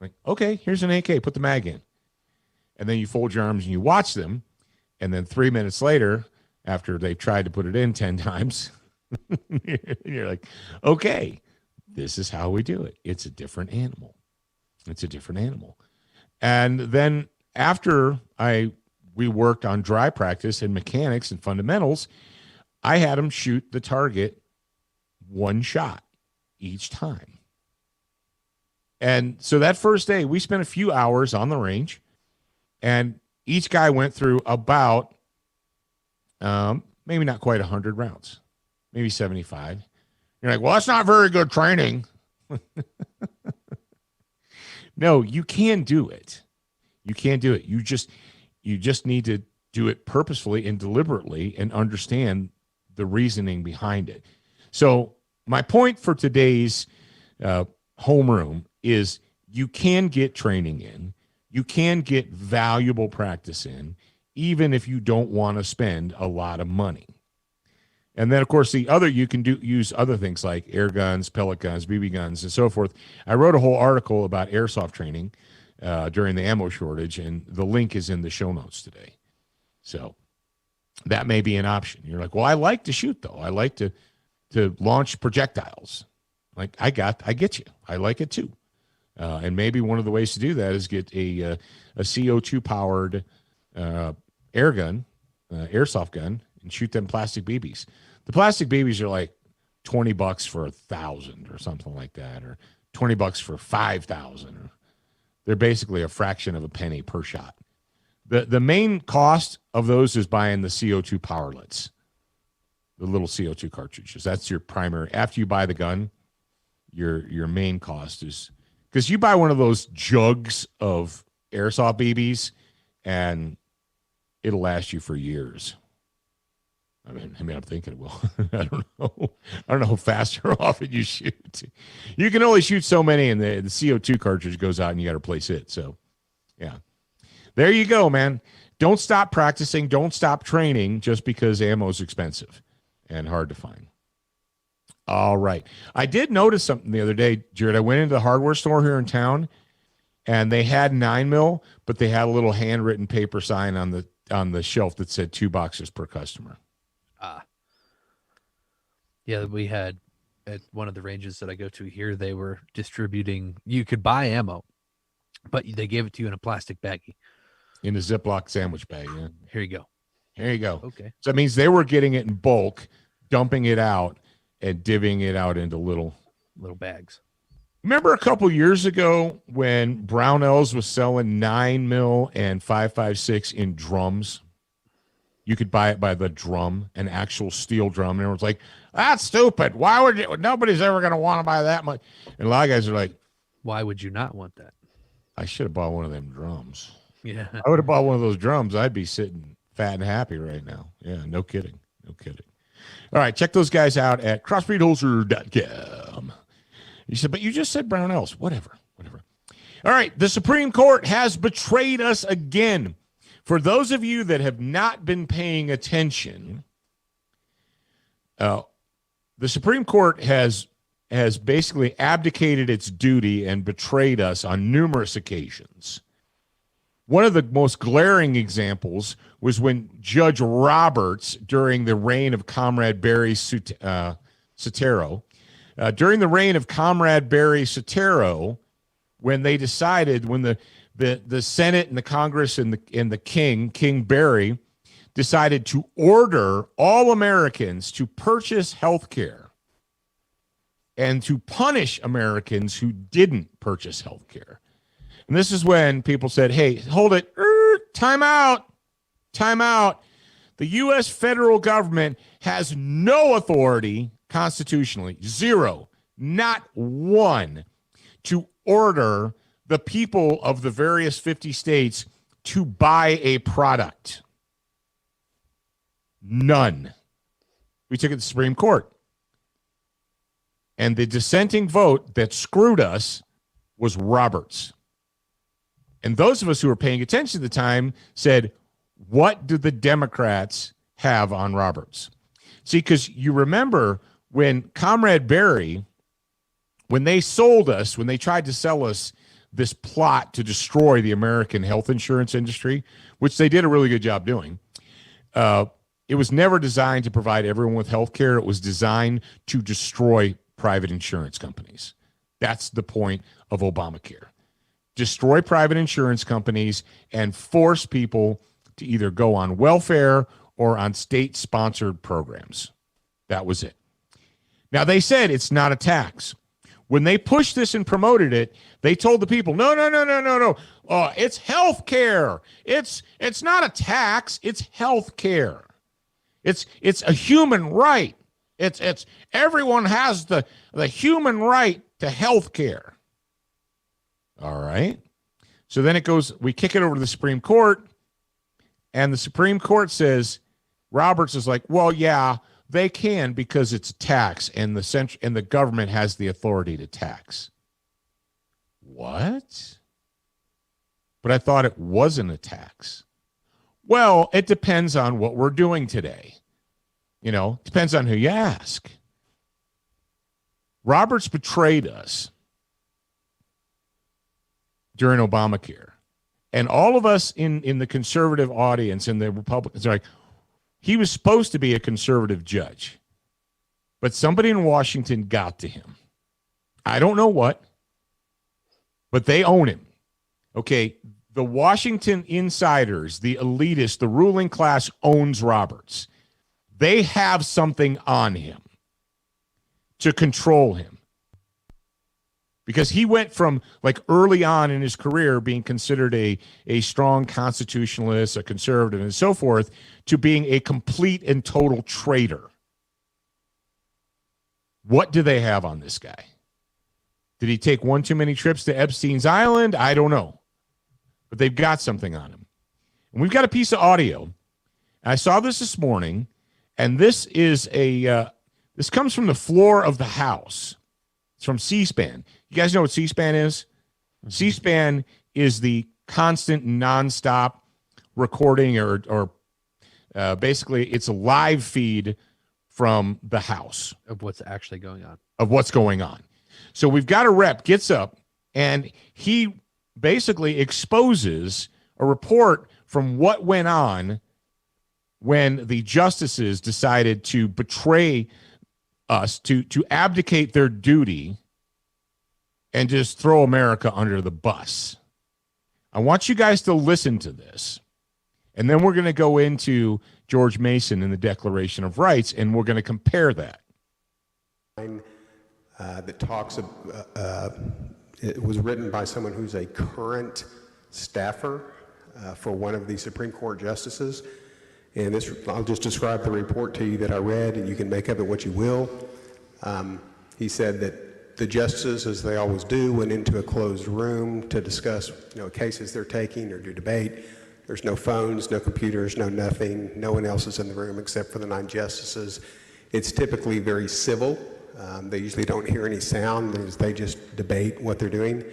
Like, okay, here's an AK. Put the mag in. And then you fold your arms and you watch them. And then 3 minutes later, after they've tried to put it in 10 times, you're like, okay, this is how we do it. It's a different animal. And then after we worked on dry practice and mechanics and fundamentals, I had them shoot the target one shot each time. And so that first day, we spent a few hours on the range, and each guy went through about maybe not quite 100 rounds, maybe 75. You're like, well, that's not very good training. No, you can do it. You can do it. You just need to do it purposefully and deliberately and understand the reasoning behind it. So my point for today's homeroom is you can get training in. You can get valuable practice in, even if you don't want to spend a lot of money. And then, of course, you can use other things like air guns, pellet guns, BB guns, and so forth. I wrote a whole article about airsoft training during the ammo shortage, and the link is in the show notes today. So that may be an option. You're like, well, I like to shoot, though. I like to launch projectiles. Like, I get you. I like it, too. And maybe one of the ways to do that is get a CO2-powered air gun, airsoft gun, and shoot them plastic BBs. The plastic BBs are like $20 for 1,000 or something like that, or $20 for 5,000. They're basically a fraction of a penny per shot. The main cost of those is buying the CO2 powerlets, the little CO2 cartridges. That's your primary. After you buy the gun, your main cost is, because you buy one of those jugs of airsoft BBs and it'll last you for years. I mean, I'm thinking it will. I don't know how fast or often you shoot. You can only shoot so many, and the CO2 cartridge goes out, and you got to replace it. So, yeah. There you go, man. Don't stop practicing. Don't stop training just because ammo is expensive and hard to find. All right. I did notice something the other day, Jared. I went into the hardware store here in town, and they had 9mm, but they had a little handwritten paper sign on the shelf that said 2 boxes per customer. Yeah, we had at one of the ranges that I go to here, they were distributing, you could buy ammo, but they gave it to you in a plastic baggie. In a Ziploc sandwich bag, yeah. Here you go. Here you go. Okay. So that means they were getting it in bulk, dumping it out, and divvying it out into little bags. Remember a couple years ago when Brownells was selling 9mm and 5.56 in drums? You could buy it by the drum, an actual steel drum. And everyone's like, that's stupid. Why would you? Nobody's ever going to want to buy that much. And a lot of guys are like, why would you not want that? I should have bought one of them drums. Yeah. I would have bought one of those drums. I'd be sitting fat and happy right now. Yeah, no kidding. No kidding. All right, check those guys out at crossbreedholster.com. You said, but you just said Brownells. Whatever. All right, the Supreme Court has betrayed us again. For those of you that have not been paying attention, the Supreme Court has basically abdicated its duty and betrayed us on numerous occasions. One of the most glaring examples was when Judge Roberts, during the reign of Comrade Barry Soetoro, when they decided, when the Senate and the Congress and the King Barry, decided to order all Americans to purchase health care and to punish Americans who didn't purchase health care. And this is when people said, hey, hold it, time out. The U.S. federal government has no authority constitutionally, zero, not one, to order the people of the various 50 states to buy a product. None. We took it to the Supreme Court. And the dissenting vote that screwed us was Roberts. And those of us who were paying attention at the time said, What do the Democrats have on Roberts? See, because you remember when Comrade Barry, when they sold us, when they tried to sell us this plot to destroy the American health insurance industry, which they did a really good job doing, it was never designed to provide everyone with health care. It was designed to destroy private insurance companies. That's the point of Obamacare. Destroy private insurance companies and force people to either go on welfare or on state-sponsored programs. That was it. Now, they said it's not a tax. When they pushed this and promoted it, they told the people, no. It's health care. It's not a tax. It's health care. It's a human right. It's everyone has the human right to health care. All right. So then it goes, we kick it over to the Supreme Court, and the Supreme Court says, Roberts is like, well, yeah, they can because it's a tax, and the government has the authority to tax. What? But I thought it wasn't a tax. Well, it depends on what we're doing today. Depends on who you ask. Roberts betrayed us during Obamacare. And all of us in the conservative audience and the Republicans are like, he was supposed to be a conservative judge, but somebody in Washington got to him. I don't know what, but they own him. Okay, the Washington insiders, the elitists, the ruling class owns Roberts. They have something on him to control him. Because he went from, like, early on in his career being considered a strong constitutionalist, a conservative, and so forth, to being a complete and total traitor. What do they have on this guy? Did he take one too many trips to Epstein's Island? I don't know. But they've got something on him. And we've got a piece of audio. I saw this morning, and this is this comes from the floor of the House. It's from C-SPAN. You guys know what C-SPAN is? Mm-hmm. C-SPAN is the constant, nonstop recording or basically it's a live feed from the House. Of what's actually going on. Of what's going on. So we've got a rep gets up, and he basically exposes a report from what went on when the justices decided to betray us, to abdicate their duty and just throw America under the bus. I want you guys to listen to this, and then we're going to go into George Mason and the Declaration of Rights, and we're going to compare that. That talks it was written by someone who's a current staffer for one of the Supreme Court justices. And this, I'll just describe the report to you that I read, and you can make of it what you will. He said that the justices, as they always do, went into a closed room to discuss, cases they're taking or do debate. There's no phones, no computers, no nothing. No one else is in the room except for the 9 justices. It's typically very civil. They usually don't hear any sound. They just debate what they're doing.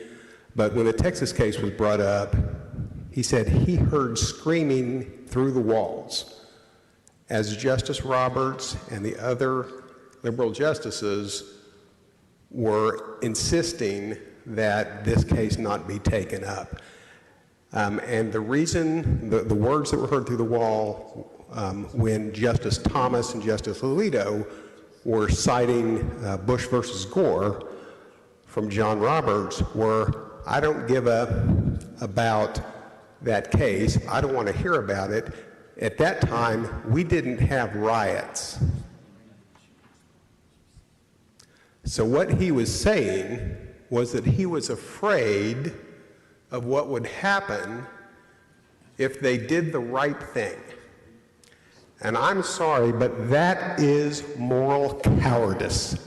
But when the Texas case was brought up, he said he heard screaming through the walls as Justice Roberts and the other liberal justices were insisting that this case not be taken up. And the reason, the words that were heard through the wall when Justice Thomas and Justice Alito were citing Bush versus Gore from John Roberts were, I don't give a about that case. I don't want to hear about it. At that time, we didn't have riots. So what he was saying was that he was afraid of what would happen if they did the right thing. And I'm sorry, but that is moral cowardice.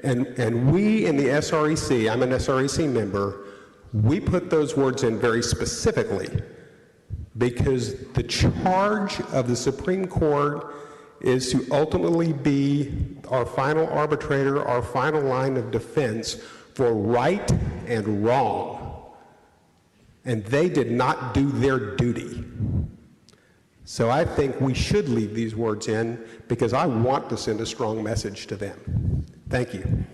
And we in the SREC, I'm an SREC member, we put those words in very specifically because the charge of the Supreme Court is to ultimately be our final arbitrator, our final line of defense for right and wrong. And they did not do their duty. So I think we should leave these words in because I want to send a strong message to them. Thank you.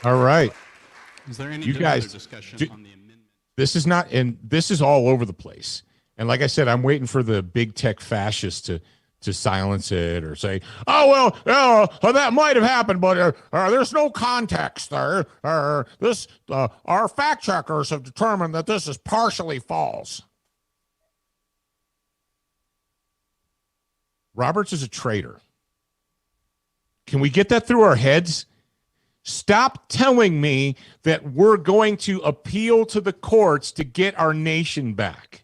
All right. Is there any you guys discussion on the amendment? This is not, and this is all over the place. And like I said, I'm waiting for the big tech fascists to silence it or say, oh, well, that might have happened, but there's no context there. Our fact checkers have determined that this is partially false. Roberts is a traitor. Can we get that through our heads? Stop telling me that we're going to appeal to the courts to get our nation back.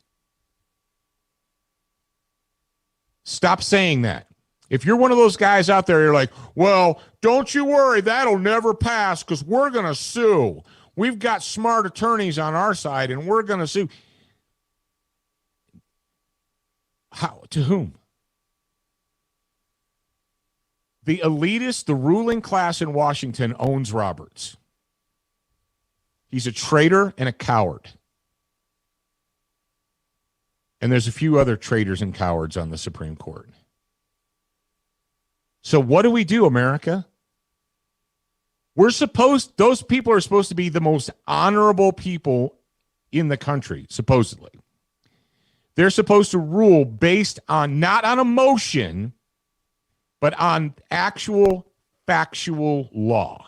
Stop saying that. If you're one of those guys out there, you're like, well, don't you worry, that'll never pass because we're going to sue. We've got smart attorneys on our side and we're going to sue. How? To whom? The elitist, the ruling class in Washington owns Roberts. He's a traitor and a coward. And there's a few other traitors and cowards on the Supreme Court. So what do we do, America? Those people are supposed to be the most honorable people in the country, supposedly. They're supposed to rule based on, not on emotion, but on actual factual law.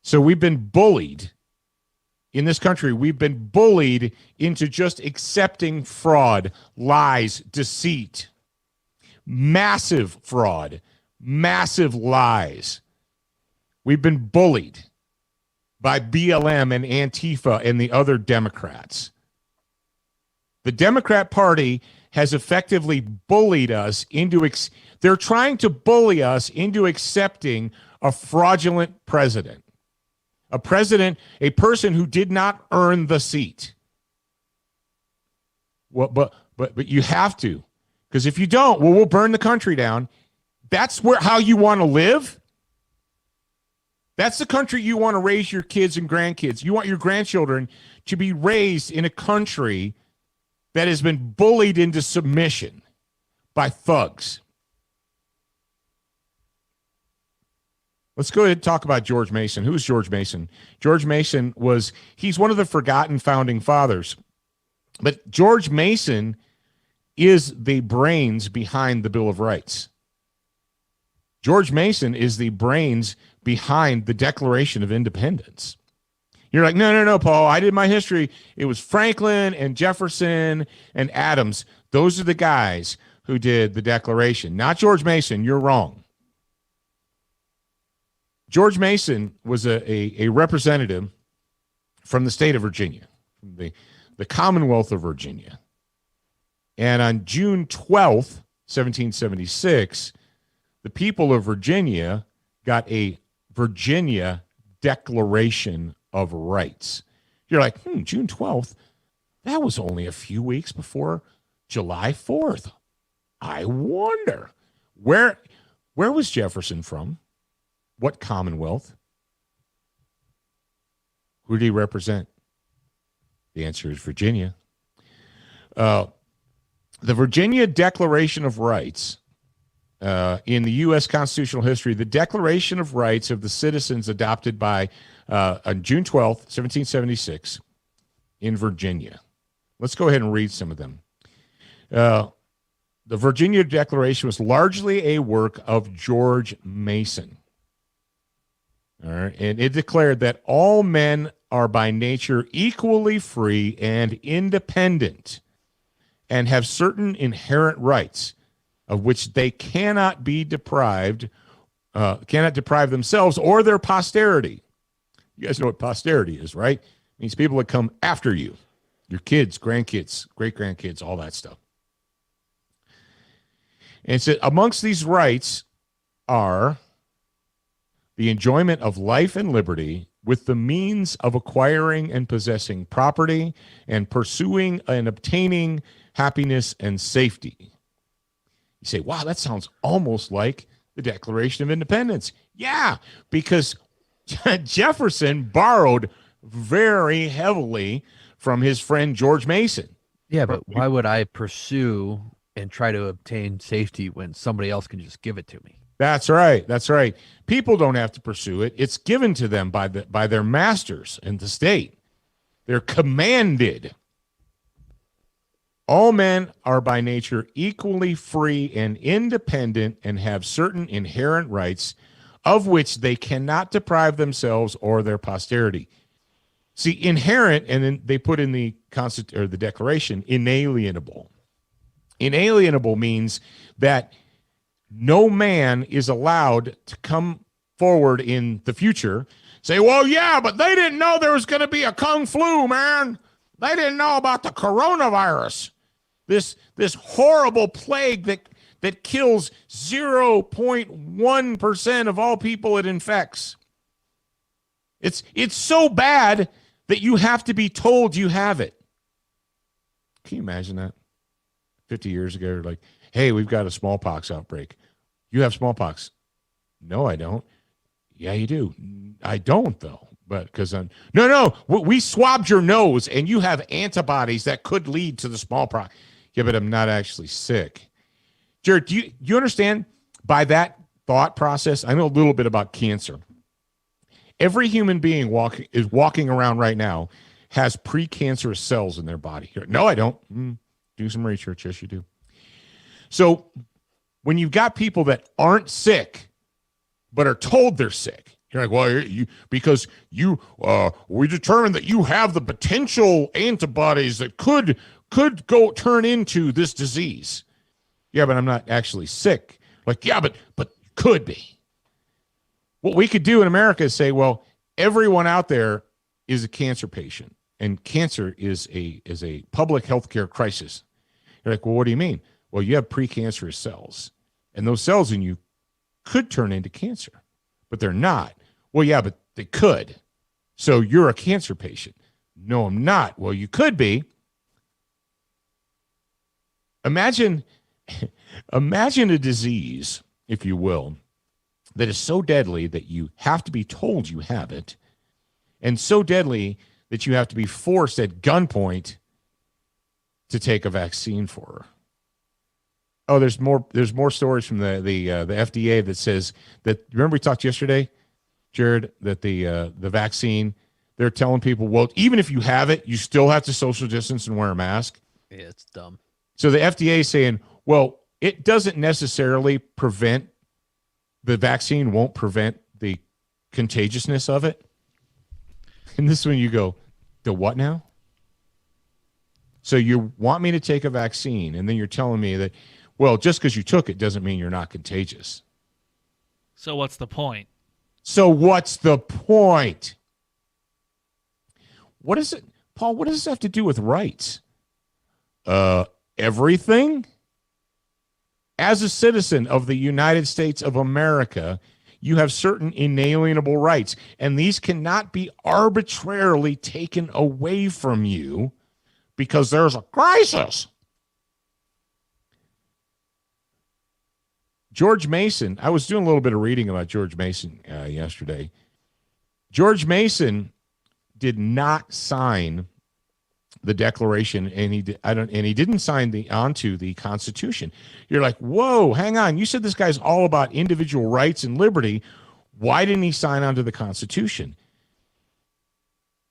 So we've been bullied in this country. We've been bullied into just accepting fraud, lies, deceit, massive fraud, massive lies. We've been bullied by BLM and Antifa and the other Democrats. The Democrat Party has effectively bullied us into, they're trying to bully us into accepting a fraudulent president. A person who did not earn the seat. Well, but you have to, because if you don't, we'll burn the country down. That's how you want to live. That's the country you want to raise your kids and grandkids. You want your grandchildren to be raised in a country that has been bullied into submission by thugs. Let's go ahead and talk about George Mason. Who's George Mason? George Mason he's one of the forgotten founding fathers. But George Mason is the brains behind the Bill of Rights. George Mason is the brains behind the Declaration of Independence. You're like, no, Paul, I did my history. It was Franklin and Jefferson and Adams. Those are the guys who did the Declaration, not George Mason. You're wrong. George Mason was a representative from the state of Virginia, the Commonwealth of Virginia. And on June 12th, 1776, the people of Virginia got a Virginia Declaration of Rights. You're like, June 12th? That was only a few weeks before July 4th. I wonder, where was Jefferson from? What Commonwealth? Who did he represent? The answer is Virginia. The Virginia Declaration of Rights, in the U.S. constitutional history, the Declaration of Rights of the citizens adopted by on June 12th, 1776, in Virginia. Let's go ahead and read some of them. The Virginia Declaration was largely a work of George Mason. All right, and it declared that all men are by nature equally free and independent and have certain inherent rights of which they cannot deprive themselves or their posterity. You guys know what posterity is, right? It means people that come after you, your kids, grandkids, great-grandkids, all that stuff. And so amongst these rights are the enjoyment of life and liberty with the means of acquiring and possessing property and pursuing and obtaining happiness and safety. You say, wow, that sounds almost like the Declaration of Independence. Yeah, because Jefferson borrowed very heavily from his friend George Mason. Yeah, but why would I pursue and try to obtain safety when somebody else can just give it to me? That's right. That's right. People don't have to pursue it. It's given to them by their masters in the state. They're commanded. All men are by nature equally free and independent and have certain inherent rights of which they cannot deprive themselves or their posterity. See, inherent, and then they put in the the Declaration, inalienable. Inalienable means that no man is allowed to come forward in the future, say, well, yeah, but they didn't know there was going to be a Kung flu, man. They didn't know about the coronavirus. This horrible plague that kills 0.1% of all people it infects. It's so bad that you have to be told you have it. Can you imagine that? 50 years ago, you're like, hey, we've got a smallpox outbreak. You have smallpox. No, I don't. Yeah, you do. I don't, though. But because no, we swabbed your nose and you have antibodies that could lead to the smallpox. Yeah, but I'm not actually sick. Jared, do you understand by that thought process? I know a little bit about cancer. Every human being walking around right now has precancerous cells in their body. No, I don't. Do some research. Yes, you do. So when you've got people that aren't sick but are told they're sick, you're like, well, because we determined that you have the potential antibodies that could go turn into this disease. Yeah, but I'm not actually sick. Like, yeah, but could be. What we could do in America is say, well, everyone out there is a cancer patient, and cancer is a public health care crisis. You're like, well, what do you mean? Well, you have precancerous cells, and those cells in you could turn into cancer, but they're not. Well, yeah, but they could. So you're a cancer patient. No, I'm not. Well, you could be. Imagine a disease, if you will, that is so deadly that you have to be told you have it, and so deadly that you have to be forced at gunpoint to take a vaccine for her. Oh, there's more stories from the FDA that says that. Remember we talked yesterday, Jared, that the vaccine, they're telling people, well, even if you have it, you still have to social distance and wear a mask. Yeah, it's dumb. So the FDA is saying, well, it doesn't necessarily prevent, the vaccine won't prevent the contagiousness of it. And this is when you go, the what now? So you want me to take a vaccine, and then you're telling me that, well, just because you took it doesn't mean you're not contagious. So what's the point? What is it, Paul, what does this have to do with rights? Everything. As a citizen of the United States of America, you have certain inalienable rights, and these cannot be arbitrarily taken away from you because there's a crisis. George Mason, I was doing a little bit of reading about George Mason yesterday. George Mason did not sign the Declaration, and he didn't sign onto the Constitution. You're like, whoa, hang on. You said this guy's all about individual rights and liberty. Why didn't he sign onto the Constitution?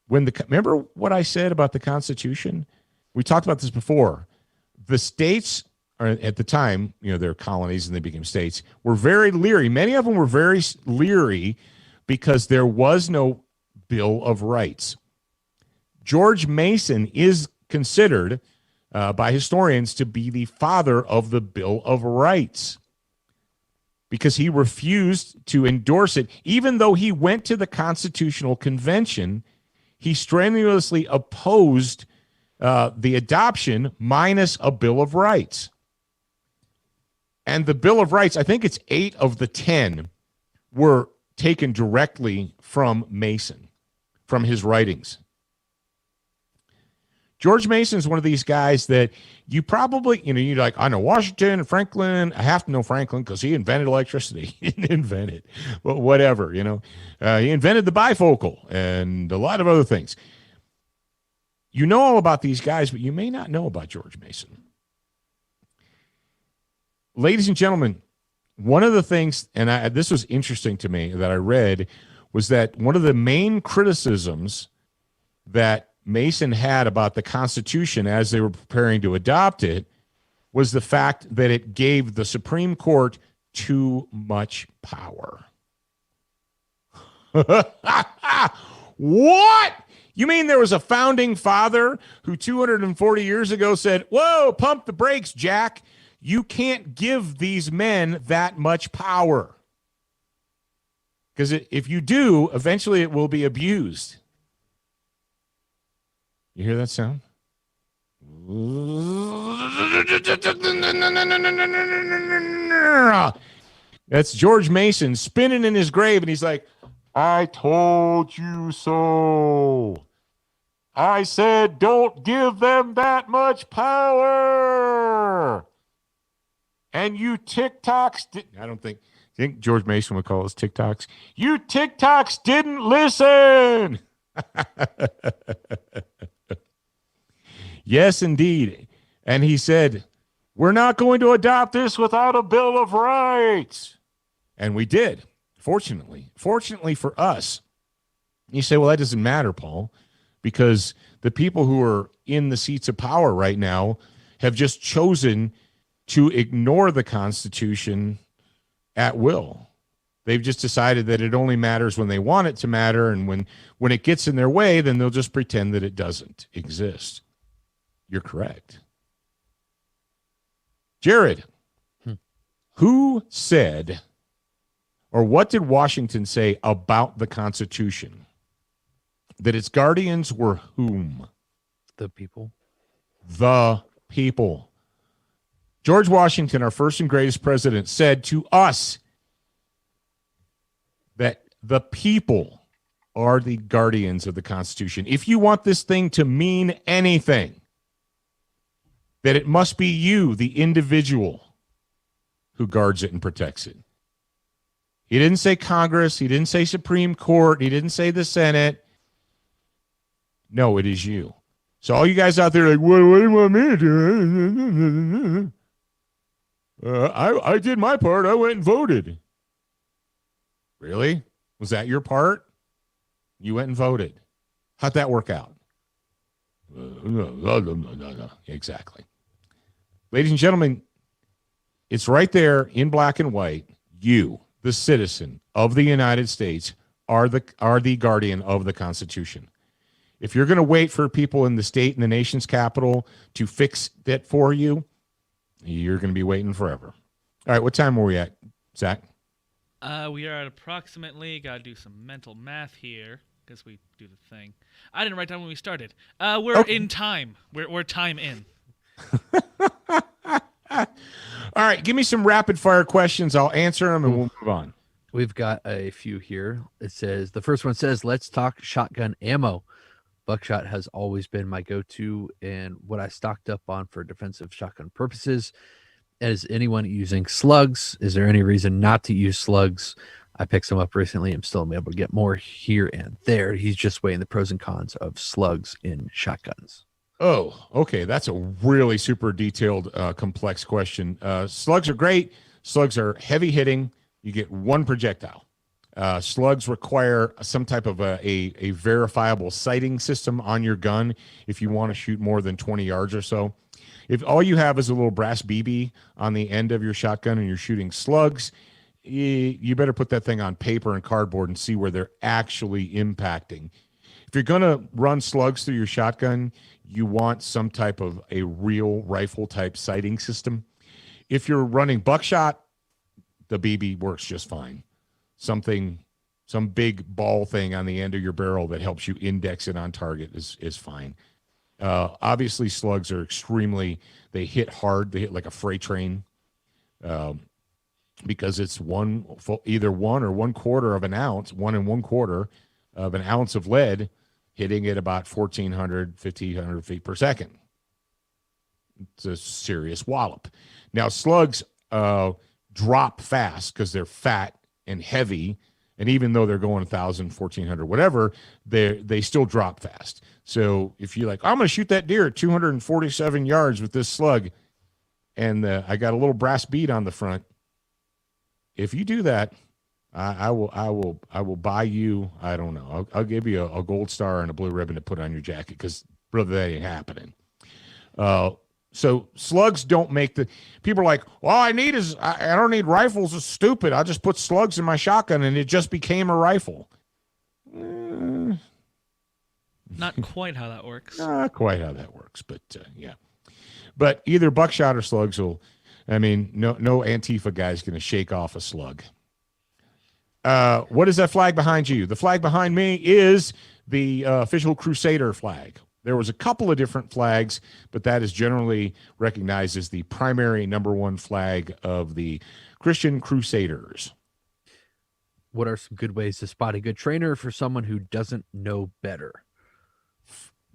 Remember what I said about the Constitution? We talked about this before. The states, at the time, they're colonies and they became states, were very leery. Many of them were very leery because there was no Bill of Rights. George Mason is considered by historians to be the father of the Bill of Rights because he refused to endorse it. Even though he went to the Constitutional Convention, he strenuously opposed the adoption minus a Bill of Rights. And the Bill of Rights, I think it's 8 of the 10, were taken directly from Mason, from his writings. George Mason's one of these guys that you probably, you're like, I know Washington and Franklin. I have to know Franklin because he invented electricity. He didn't invent it, but whatever, he invented the bifocal and a lot of other things. You know all about these guys, but you may not know about George Mason. Ladies and gentlemen, one of the things, and this was interesting to me that I read, was that one of the main criticisms that Mason had about the Constitution as they were preparing to adopt it was the fact that it gave the Supreme Court too much power. What? You mean there was a founding father who 240 years ago said, whoa, pump the brakes, Jack. You can't give these men that much power. Because if you do, eventually it will be abused. You hear that sound? That's George Mason spinning in his grave, and he's like, I told you so. I said, don't give them that much power. And you TikToks, I think George Mason would call us TikToks. You TikToks didn't listen. Yes, indeed. And he said, we're not going to adopt this without a Bill of Rights. And we did, fortunately for us. You say, well, that doesn't matter, Paul, because the people who are in the seats of power right now have just chosen to ignore the Constitution at will. They've just decided that it only matters when they want it to matter, and when it gets in their way, then they'll just pretend that it doesn't exist. You're correct. Jared, who said, or what did Washington say about the Constitution? That its guardians were whom? The people. The people. George Washington, our first and greatest president, said to us that the people are the guardians of the Constitution. If you want this thing to mean anything, that it must be you, the individual, who guards it and protects it. He didn't say Congress. He didn't say Supreme Court. He didn't say the Senate. No, it is you. So all you guys out there are like, what do you want me to do? I did my part. I went and voted. Really? Was that your part? You went and voted. How'd that work out? No. Exactly. Ladies and gentlemen, it's right there in black and white. You, the citizen of the United States, are the guardian of the Constitution. If you're going to wait for people in the state and the nation's capital to fix that for you, you're going to be waiting forever. All right, what time are we at, Zach? We are at approximately, got to do some mental math here because we do the thing. I didn't write down when we started. We're in time. We're time in. All right, give me some rapid fire questions. I'll answer them and we'll move on. We've got a few here. It says, the first one says, let's talk shotgun ammo. Buckshot has always been my go-to and what I stocked up on for defensive shotgun purposes. Is anyone using slugs? Is there any reason not to use slugs? I picked some up recently. I'm still able to get more here and there. He's just weighing the pros and cons of slugs in shotguns. Oh, okay. That's a really super detailed, complex question. Slugs are great. Slugs are heavy hitting. You get one projectile. Slugs require some type of a verifiable sighting system on your gun if you want to shoot more than 20 yards or so. If all you have is a little brass BB on the end of your shotgun and you're shooting slugs, you better put that thing on paper and cardboard and see where they're actually impacting. If you're going to run slugs through your shotgun, you want some type of a real rifle type sighting system. If you're running buckshot, the BB works just fine. Some big ball thing on the end of your barrel that helps you index it on target is fine. Obviously, slugs are they hit hard. They hit like a freight train because it's either 1 or 1/4 of an ounce, 1 1/4 of an ounce of lead hitting at about 1,400, 1,500 feet per second. It's a serious wallop. Now, slugs drop fast because they're fat and heavy, and even though they're going 1,000, 1,400, whatever, they still drop fast. So if you're like, I'm going to shoot that deer at 247 yards with this slug, and I got a little brass bead on the front, if you do that, I will buy you, I don't know, I'll give you a gold star and a blue ribbon to put on your jacket, because brother, that ain't happening. So slugs don't make the people are like, all I need is I don't need rifles. It's stupid. I'll just put slugs in my shotgun and it just became a rifle. Not quite how that works. Not quite how that works, but yeah. But either buckshot or slugs will, I mean, no Antifa guy's going to shake off a slug. What is that flag behind you? The flag behind me is the official Crusader flag. There was a couple of different flags, but that is generally recognized as the primary number one flag of the Christian Crusaders. What are some good ways to spot a good trainer for someone who doesn't know better?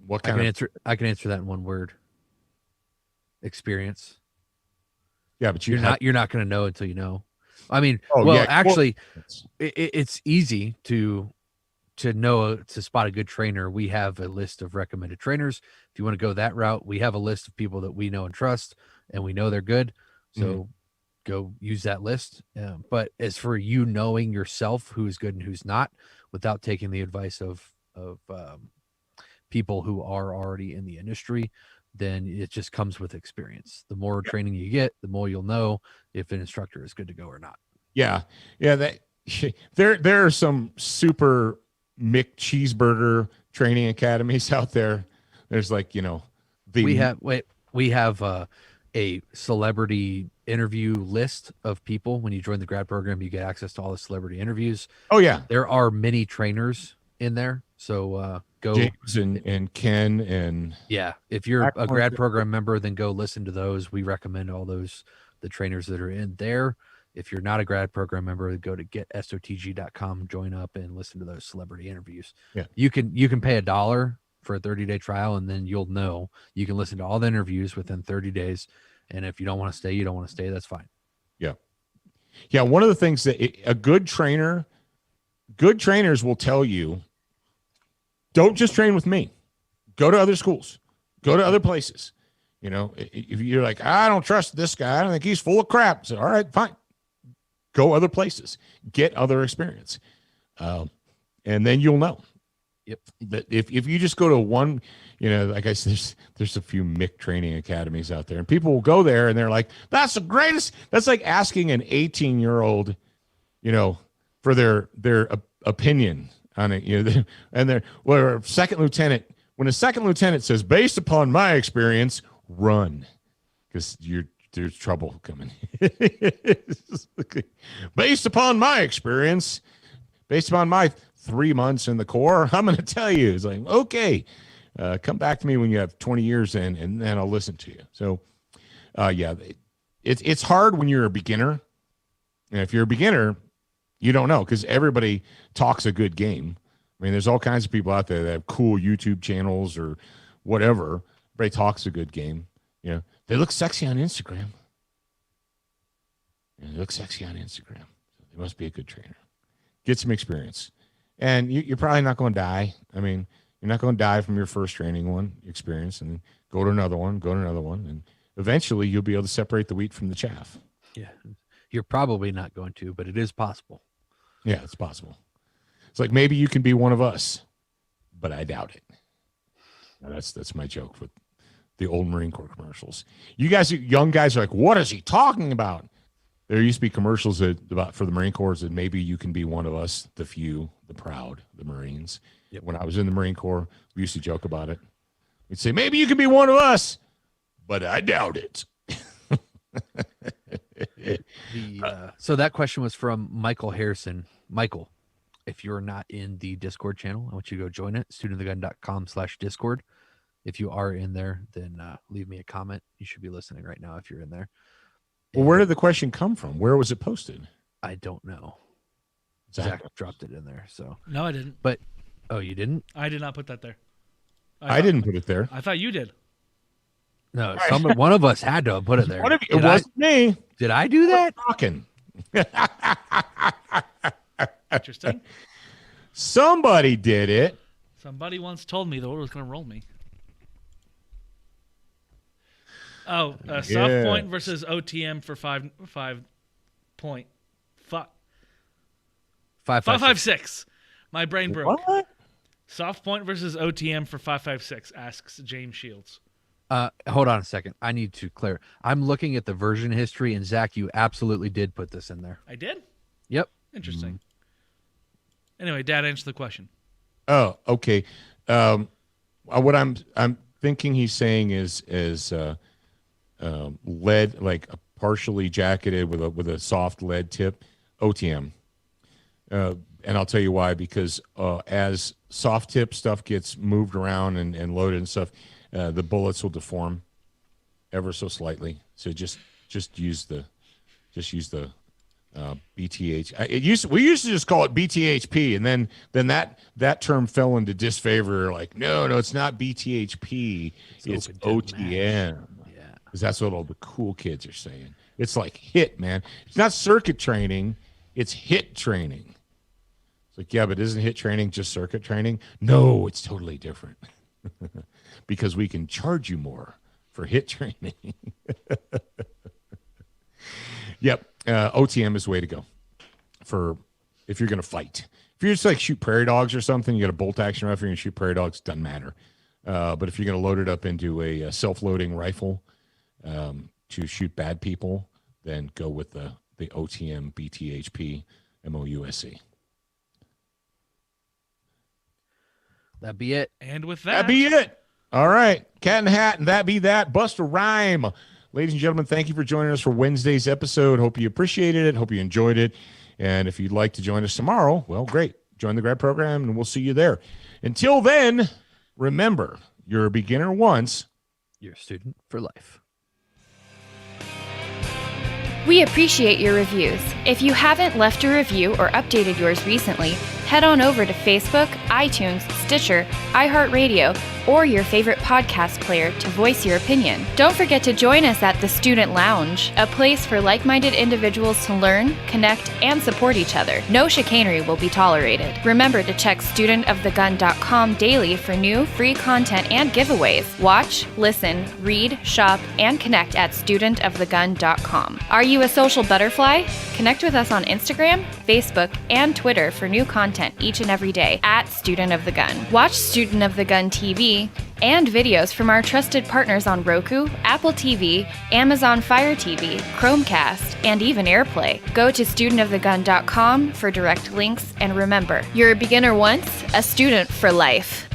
What kind I can answer that in one word. Experience. Yeah, but you're not going to know until you know. I mean, actually, it's easy to know, to spot a good trainer. We have a list of recommended trainers. If you want to go that route, we have a list of people that we know and trust, and we know they're good. So go use that list. But as for you knowing yourself who's good and who's not, without taking the advice of people who are already in the industry, then it just comes with experience. The more training you get, the more you'll know if an instructor is good to go or not. Yeah. There are some super McCheeseburger training academies out there. There's like, we have a celebrity interview list of people. When you join the grad program, you get access to all the celebrity interviews. Oh yeah. There are many trainers in there. So go James and Ken and if you're a grad program member, then go listen to those. We recommend all those, the trainers that are in there. If you're not a grad program member, go to getsotg.com, join up and listen to those celebrity interviews. Yeah. You can pay $1 for a 30-day trial, and then you'll know. You can listen to all the interviews within 30 days. And if you don't want to stay, you don't want to stay. That's fine. Yeah. Yeah. One of the things that good trainers will tell you, don't just train with me. Go to other schools. Go to other places. If you're like, I don't trust this guy, I don't think he's full of crap. So, all right, fine. Go other places. Get other experience. And then you'll know. Yep. But if you just go to one, like I said, there's a few MIC training academies out there, and people will go there and they're like, that's the greatest. That's like asking an 18-year-old, for their opinion on it. And second lieutenant, when a second lieutenant says, based upon my experience, run, because there's trouble coming. Based upon my experience, based upon my 3 months in the Corps, I'm going to tell you. It's like, okay, come back to me when you have 20 years in, and then I'll listen to you. So, it's hard when you're a beginner. And if you're a beginner, you don't know, because everybody talks a good game. I mean, there's all kinds of people out there that have cool YouTube channels or whatever. Everybody talks a good game. They look sexy on Instagram. They look sexy on Instagram. They must be a good trainer. Get some experience. And you're probably not going to die. I mean, you're not going to die from your first training experience, and go to another one, and eventually you'll be able to separate the wheat from the chaff. Yeah. You're probably not going to, but it is possible. Yeah, it's possible. It's like, maybe you can be one of us, but I doubt it. Now, that's my joke with the old Marine Corps commercials. You guys, young guys, are like, what is he talking about? There used to be commercials for the Marine Corps that maybe you can be one of us, the few, the proud, the Marines. Yep. When I was in the Marine Corps, we used to joke about it. We'd say, maybe you can be one of us, but I doubt it. So that question was from Michael Harrison. Michael, if you're not in the Discord channel, I want you to go join it, studentofthegun.com/Discord. If you are in there, then leave me a comment. You should be listening right now if you're in there. Well, where did the question come from? Where was it posted? I don't know. Zach dropped it in there. So no, I didn't. But Oh, you didn't? I did not put that there. I didn't put it there. I thought you did. No, one of us had to have put it there. It wasn't me. Did I do that? Talking. Interesting. Somebody did it. Somebody once told me the order was going to roll me. Oh, soft point versus OTM for 5 point. Fuck. 556. My brain broke. What? Soft point versus OTM for 556, asks James Shields. Hold on a second. I need to clear. I'm looking at the version history, and Zach, you absolutely did put this in there. I did? Yep. Interesting. Anyway, Dad, answer the question. Oh, okay. What I'm thinking he's saying is lead, like a partially jacketed with a soft lead tip, OTM. And I'll tell you why, because as soft tip stuff gets moved around and loaded and stuff, the bullets will deform ever so slightly. So just use the BTH. We used to just call it BTHP, and then that term fell into disfavor. Like, no, it's not BTHP, it's OTM. Yeah, because that's what all the cool kids are saying. It's like HIT, man. It's not circuit training, it's HIT training. It's like, yeah, but isn't HIT training just circuit training? No, it's totally different. Because we can charge you more for HIT training. Yep. OTM is the way to go for if you're going to fight. If you're just like shoot prairie dogs or something, you got a bolt action rifle, you're going to shoot prairie dogs, doesn't matter. But if you're going to load it up into a self-loading rifle to shoot bad people, then go with the OTM BTHP MOUSE. That'd be it. And with that, That'd be it. All right. Cat in the Hat, and that be that. Bust a rhyme. Ladies and gentlemen, thank you for joining us for Wednesday's episode. Hope you appreciated it. Hope you enjoyed it. And if you'd like to join us tomorrow, well, great. Join the grad program, and we'll see you there. Until then, remember, you're a beginner once. You're a student for life. We appreciate your reviews. If you haven't left a review or updated yours recently, head on over to Facebook, iTunes, Stitcher, iHeartRadio, or your favorite podcast player to voice your opinion. Don't forget to join us at the Student Lounge, a place for like-minded individuals to learn, connect, and support each other. No chicanery will be tolerated. Remember to check studentofthegun.com daily for new, free content and giveaways. Watch, listen, read, shop, and connect at studentofthegun.com. Are you a social butterfly? Connect with us on Instagram, Facebook, and Twitter for new content each and every day at Student of the Gun. Watch Student of the Gun TV and videos from our trusted partners on Roku, Apple TV, Amazon Fire TV, Chromecast, and even AirPlay. Go to studentofthegun.com for direct links, and remember, you're a beginner once, a student for life.